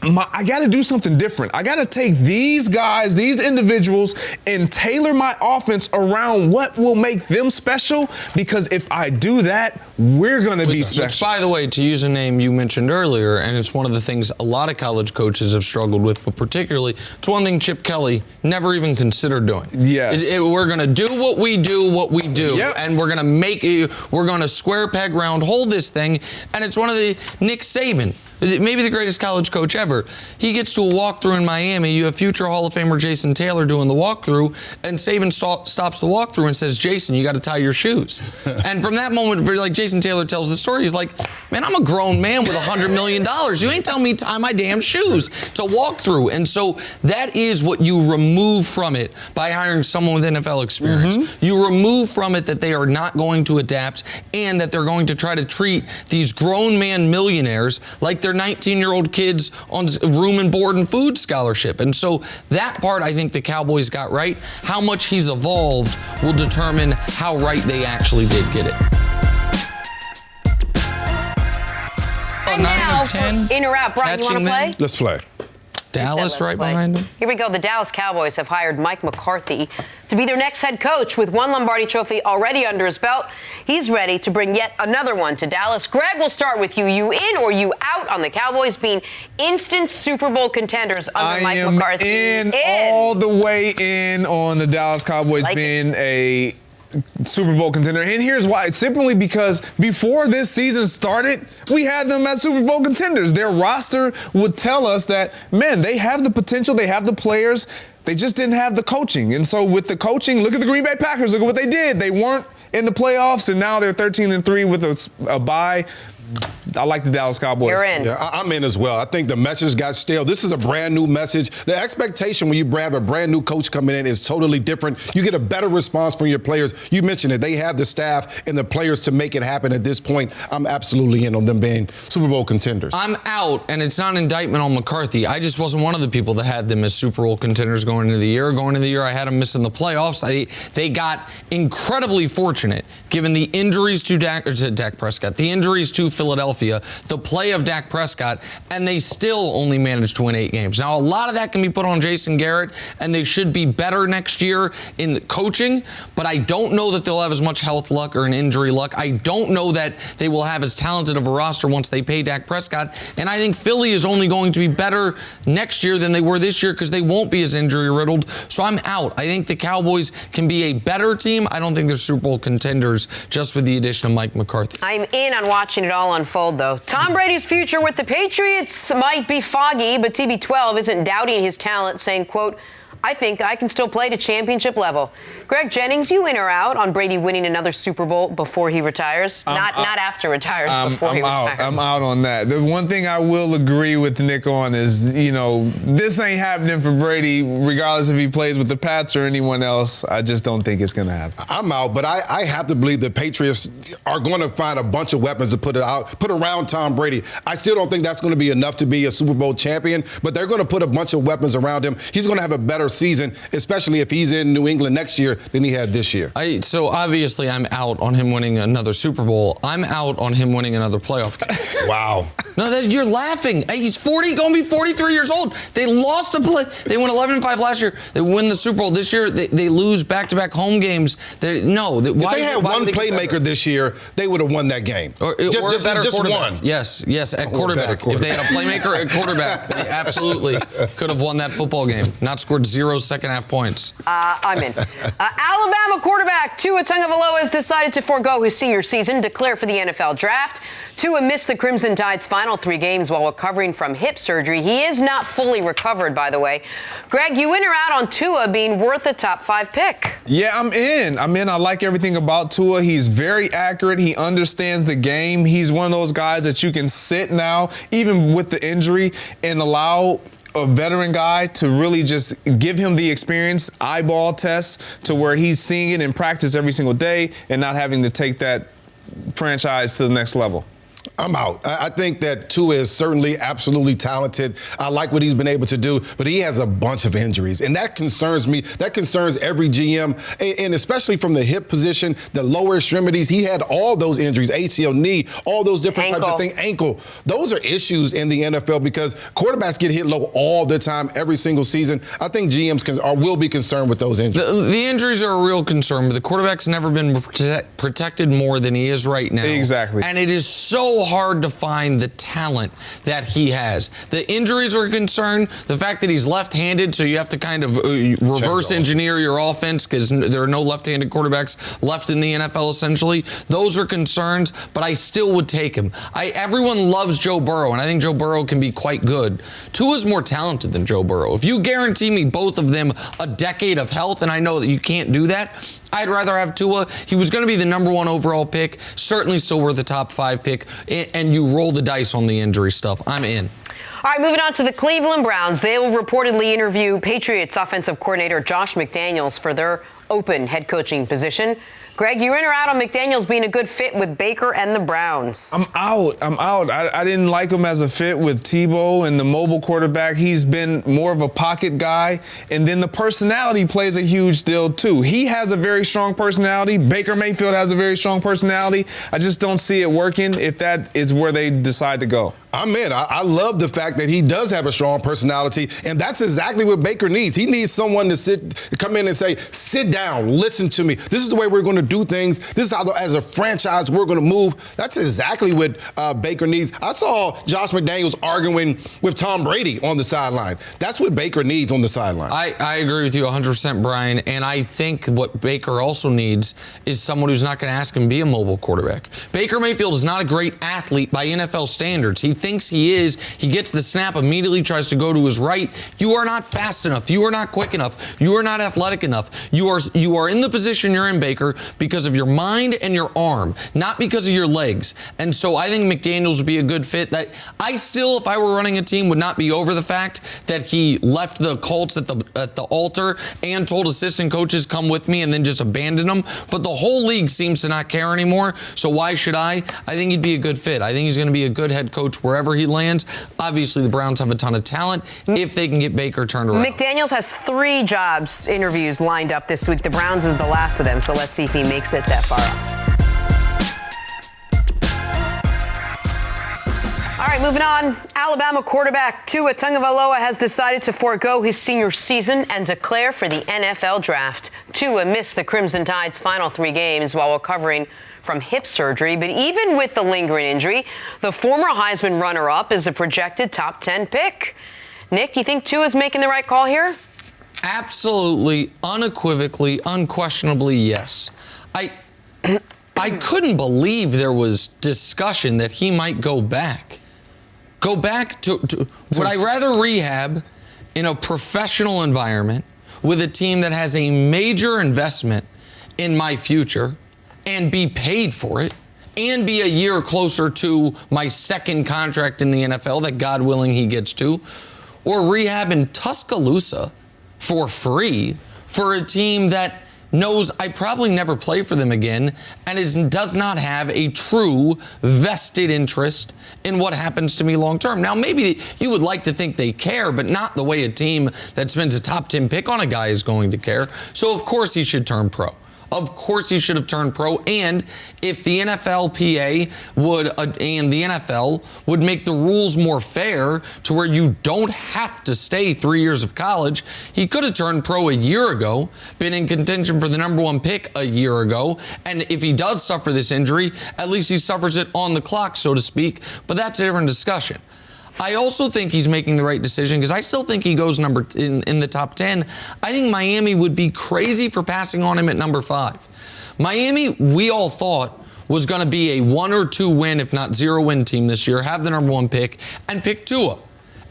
I got to do something different. I got to take these guys, these individuals, and tailor my offense around what will make them special, because if I do that, we're going to be special. Which, by the way, to use a name you mentioned earlier, and it's one of the things a lot of college coaches have struggled with, but particularly, it's one thing Chip Kelly never even considered doing. Yes. We're going to do what we do, Yep. and we're going to square peg round hole this thing, and it's one of the Nick Saban, maybe the greatest college coach ever. He gets to a walkthrough in Miami. You have future Hall of Famer Jason Taylor doing the walkthrough, and Saban stops the walkthrough and says, "Jason, you got to tie your shoes." And from that moment, like Jason Taylor tells the story, he's like, "Man, I'm a grown man with $100 million. You ain't telling me to tie my damn shoes to walk through." And so that is what you remove from it by hiring someone with NFL experience. Mm-hmm. You remove from it that they are not going to adapt and that they're going to try to treat these grown man millionaires like they're 19-year-old kids on room and board and food scholarship. And so that part I think the Cowboys got right. How much he's evolved will determine how right they actually did get it. And now, in or out, Brian, you want to play? Let's play. Dallas right behind him. Here we go. The Dallas Cowboys have hired Mike McCarthy to be their next head coach. With one Lombardi Trophy already under his belt, he's ready to bring yet another one to Dallas. Greg, we'll start with you. You in or you out on the Cowboys being instant Super Bowl contenders under Mike McCarthy? In all the way in on the Dallas Cowboys being a Super Bowl contender. And here's why. It's simply because before this season started, we had them as Super Bowl contenders. Their roster would tell us that, man, they have the potential, they have the players, they just didn't have the coaching. And so with the coaching, look at the Green Bay Packers, look at what they did. They weren't in the playoffs, and now they're 13-3 with a bye. I like the Dallas Cowboys. You're in. Yeah, I'm in as well. I think the message got stale. This is a brand new message. The expectation when you have a brand new coach coming in is totally different. You get a better response from your players. You mentioned it. They have the staff and the players to make it happen at this point. I'm absolutely in on them being Super Bowl contenders. I'm out, and it's not an indictment on McCarthy. I just wasn't one of the people that had them as Super Bowl contenders going into the year. Going into the year, I had them missing the playoffs. They got incredibly fortunate given the injuries to Dak Prescott, the injuries to Philadelphia, the play of Dak Prescott, and they still only managed to win 8 games. Now, a lot of that can be put on Jason Garrett, and they should be better next year in the coaching, but I don't know that they'll have as much health luck or an injury luck. I don't know that they will have as talented of a roster once they pay Dak Prescott, and I think Philly is only going to be better next year than they were this year because they won't be as injury-riddled, so I'm out. I think the Cowboys can be a better team. I don't think they're Super Bowl contenders just with the addition of Mike McCarthy. I'm in on watching it all unfold, though. Tom Brady's future with the Patriots might be foggy, but TB12 isn't doubting his talent, saying, quote, "I think I can still play to championship level." Greg Jennings, you in or out on Brady winning another Super Bowl before he retires? Not after retires, before he retires. I'm out on that. The one thing I will agree with Nick on is, this ain't happening for Brady, regardless if he plays with the Pats or anyone else. I just don't think it's going to happen. I'm out, but I have to believe the Patriots are going to find a bunch of weapons to put around Tom Brady. I still don't think that's going to be enough to be a Super Bowl champion, but they're going to put a bunch of weapons around him. He's going to have a better season, especially if he's in New England next year than he had this year. So obviously I'm out on him winning another Super Bowl. I'm out on him winning another playoff game. Wow. No, you're laughing. He's 40, going to be 43 years old. They lost a play. They went 11-5 last year. They win the Super Bowl. This year, they lose back-to-back home games. If they had one playmaker this year, they would have won that game. Or just one. Yes, at quarterback. If they had a playmaker at quarterback, they absolutely could have won that football game. Not scored 0 second-half points. I'm in. Alabama quarterback Tua Tagovailoa has decided to forego his senior season, declare for the NFL draft. Tua missed the Crimson Tide's final final 3 games while recovering from hip surgery. He is not fully recovered, by the way. Greg, you in or out on Tua being worth a top 5 pick? Yeah, I'm in. I like everything about Tua. He's very accurate. He understands the game. He's one of those guys that you can sit now, even with the injury, and allow a veteran guy to really just give him the experience, eyeball test, to where he's seeing it in practice every single day and not having to take that franchise to the next level. I'm out. I think that Tua is certainly absolutely talented. I like what he's been able to do, but he has a bunch of injuries, and that concerns me. That concerns every GM, and especially from the hip position, the lower extremities. He had all those injuries, ACL, knee, all those different types of things, ankle. Those are issues in the NFL because quarterbacks get hit low all the time, every single season. I think GMs will be concerned with those injuries. The injuries are a real concern, but the quarterback's never been protected more than he is right now. Exactly. And it is so hard to find the talent that he has. The injuries are a concern. The fact that he's left-handed, so you have to kind of reverse engineer your offense because there are no left-handed quarterbacks left in the NFL, essentially. Those are concerns, but I still would take him. Everyone loves Joe Burrow, and I think Joe Burrow can be quite good. Tua's more talented than Joe Burrow. If you guarantee me both of them a decade of health, and I know that you can't do that, I'd rather have Tua. He was going to be the #1 overall pick, certainly still worth the top 5 pick, and you roll the dice on the injury stuff. I'm in. All right, moving on to the Cleveland Browns. They will reportedly interview Patriots offensive coordinator Josh McDaniels for their open head coaching position. Greg, you in or out on McDaniels being a good fit with Baker and the Browns? I'm out. I didn't like him as a fit with Tebow and the mobile quarterback. He's been more of a pocket guy. And then the personality plays a huge deal, too. He has a very strong personality. Baker Mayfield has a very strong personality. I just don't see it working if that is where they decide to go. I'm in. I love the fact that he does have a strong personality, and that's exactly what Baker needs. He needs someone to come in and say, sit down, listen to me. This is the way we're going to do things. This is how, as a franchise, we're going to move. That's exactly what Baker needs. I saw Josh McDaniels arguing with Tom Brady on the sideline. That's what Baker needs on the sideline. I agree with you 100%, Brian, and I think what Baker also needs is someone who's not going to ask him to be a mobile quarterback. Baker Mayfield is not a great athlete by NFL standards. He thinks he is. He gets the snap, immediately tries to go to his right. You are not fast enough. You are not quick enough. You are not athletic enough. You are in the position you're in, Baker, because of your mind and your arm, not because of your legs. And so I think McDaniels would be a good fit. That I still, if I were running a team, would not be over the fact that he left the Colts at the altar and told assistant coaches, come with me, and then just abandoned them. But the whole league seems to not care anymore. So why should I? I think he'd be a good fit. I think he's going to be a good head coach wherever he lands. Obviously, the Browns have a ton of talent if they can get Baker turned around. McDaniels has 3 jobs interviews lined up this week. The Browns is the last of them, so let's see if he makes it that far up. All right, moving on. Alabama quarterback Tua Tagovailoa has decided to forego his senior season and declare for the NFL draft. Tua missed the Crimson Tide's final 3 games while recovering from hip surgery, but even with the lingering injury, the former Heisman runner-up is a projected top 10 pick. Nick, you think Tua's making the right call here? Absolutely, unequivocally, unquestionably, yes. I couldn't believe there was discussion that he might go back. Go back to would I rather rehab in a professional environment with a team that has a major investment in my future and be paid for it and be a year closer to my second contract in the NFL that, God willing, he gets to, or rehab in Tuscaloosa for free for a team that knows I probably never play for them again and does not have a true vested interest in what happens to me long term. Now, maybe you would like to think they care, but not the way a team that spends a top 10 pick on a guy is going to care. So, of course, he should turn pro. Of course he should have turned pro, and if the NFLPA and the NFL would make the rules more fair to where you don't have to stay 3 years of college, he could have turned pro a year ago, been in contention for the #1 pick a year ago, and if he does suffer this injury, at least he suffers it on the clock, so to speak, but that's a different discussion. I also think he's making the right decision because I still think he goes in the top 10. I think Miami would be crazy for passing on him at number 5. Miami, we all thought, was going to be a 1 or 2 win, if not 0 win team this year, have the number 1 pick, and pick Tua.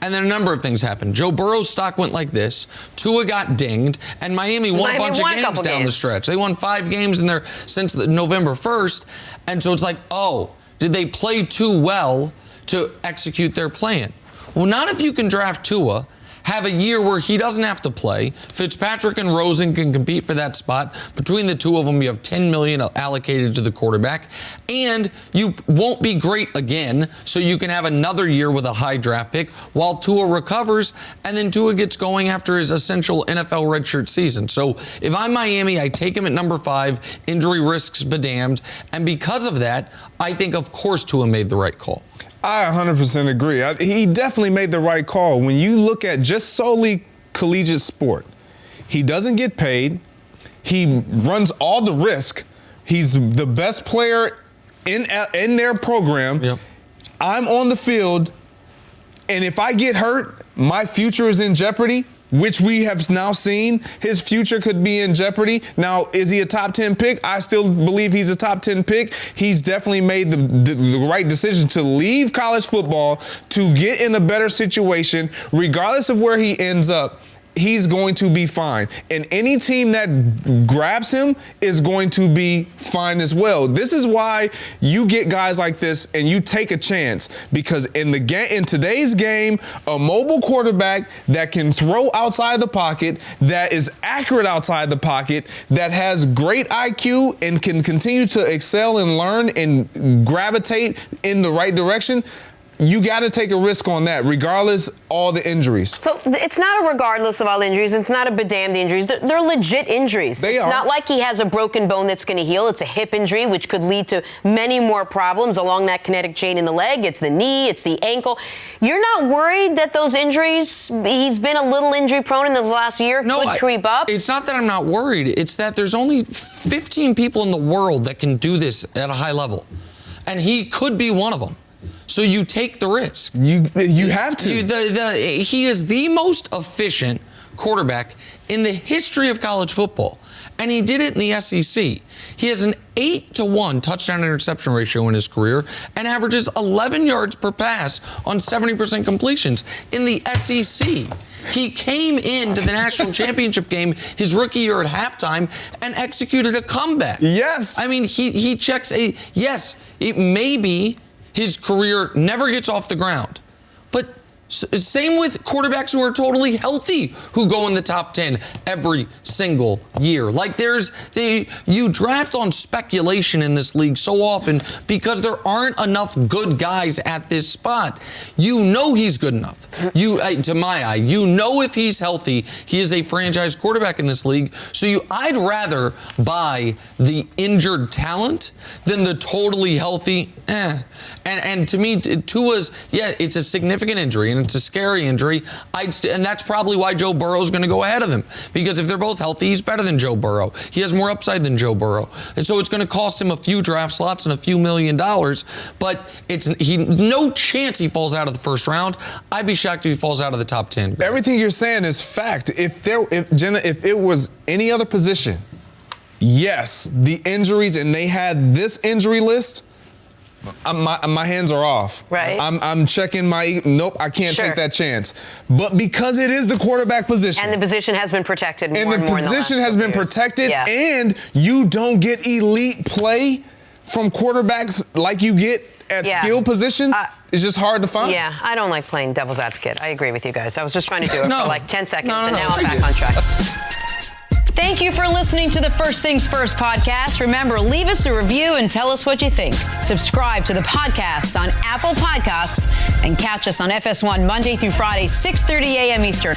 And then a number of things happened. Joe Burrow's stock went like this. Tua got dinged, and Miami won a bunch of games down the stretch. They won 5 games in there since November 1st. And so it's like, oh, did they play too well to execute their plan? Well, not if you can draft Tua, have a year where he doesn't have to play. Fitzpatrick and Rosen can compete for that spot. Between the two of them, you have $10 million allocated to the quarterback. And you won't be great again, so you can have another year with a high draft pick while Tua recovers, and then Tua gets going after his essential NFL redshirt season. So if I'm Miami, I take him at number 5, injury risks bedamned, and because of that, I think, of course, Tua made the right call. I 100% agree. He definitely made the right call. When you look at just solely collegiate sport, he doesn't get paid. He runs all the risk. He's the best player in their program. Yep. I'm on the field, and if I get hurt, my future is in jeopardy, which we have now seen. His future could be in jeopardy. Now, is he a top 10 pick? I still believe he's a top 10 pick. He's definitely made the right decision to leave college football to get in a better situation. Regardless of where he ends up, he's going to be fine. And any team that grabs him is going to be fine as well. This is why you get guys like this and you take a chance, because in today's game, a mobile quarterback that can throw outside the pocket, that is accurate outside the pocket, that has great IQ and can continue to excel and learn and gravitate in the right direction, you got to take a risk on that, regardless all the injuries. So it's not a regardless of all injuries. It's not a bedamned injuries. They're legit injuries. It's not like he has a broken bone that's going to heal. It's a hip injury, which could lead to many more problems along that kinetic chain in the leg. It's the knee. It's the ankle. You're not worried that those injuries, he's been a little injury prone in this last year, could creep up? It's not that I'm not worried. It's that there's only 15 people in the world that can do this at a high level. And he could be one of them. So you take the risk. You have to. He is the most efficient quarterback in the history of college football, and he did it in the SEC. He has an 8-to-1 touchdown-interception ratio in his career and averages 11 yards per pass on 70% completions in the SEC. He came into the national championship game his rookie year at halftime and executed a comeback. Yes. I mean, he checks yes, it may be his career never gets off the ground. But same with quarterbacks who are totally healthy, who go in the top 10 every single year. Like you draft on speculation in this league so often because there aren't enough good guys at this spot. You know he's good enough. To my eye, you know if he's healthy, he is a franchise quarterback in this league. So I'd rather buy the injured talent than the totally healthy. And to me, Tua's, it's a significant injury and it's a scary injury. And that's probably why Joe Burrow's going to go ahead of him. Because if they're both healthy, he's better than Joe Burrow. He has more upside than Joe Burrow. And so it's going to cost him a few draft slots and a few $1 million. But no chance he falls out of the first round. I'd be shocked if he falls out of the top 10. Everything you're saying is fact. If it was any other position, yes, the injuries, and they had this injury list, my hands are off. Right. I'm checking nope, I can't take that chance. But because it is the quarterback position. And the position has been protected more and more. And the position has been protected, and you don't get elite play from quarterbacks like you get at skill positions. It's just hard to find. Yeah, I don't like playing devil's advocate. I agree with you guys. I was just trying to do it for like 10 seconds, and now I'm back on track. Thank you for listening to the First Things First podcast. Remember, leave us a review and tell us what you think. Subscribe to the podcast on Apple Podcasts and catch us on FS1 Monday through Friday, 6:30 a.m. Eastern.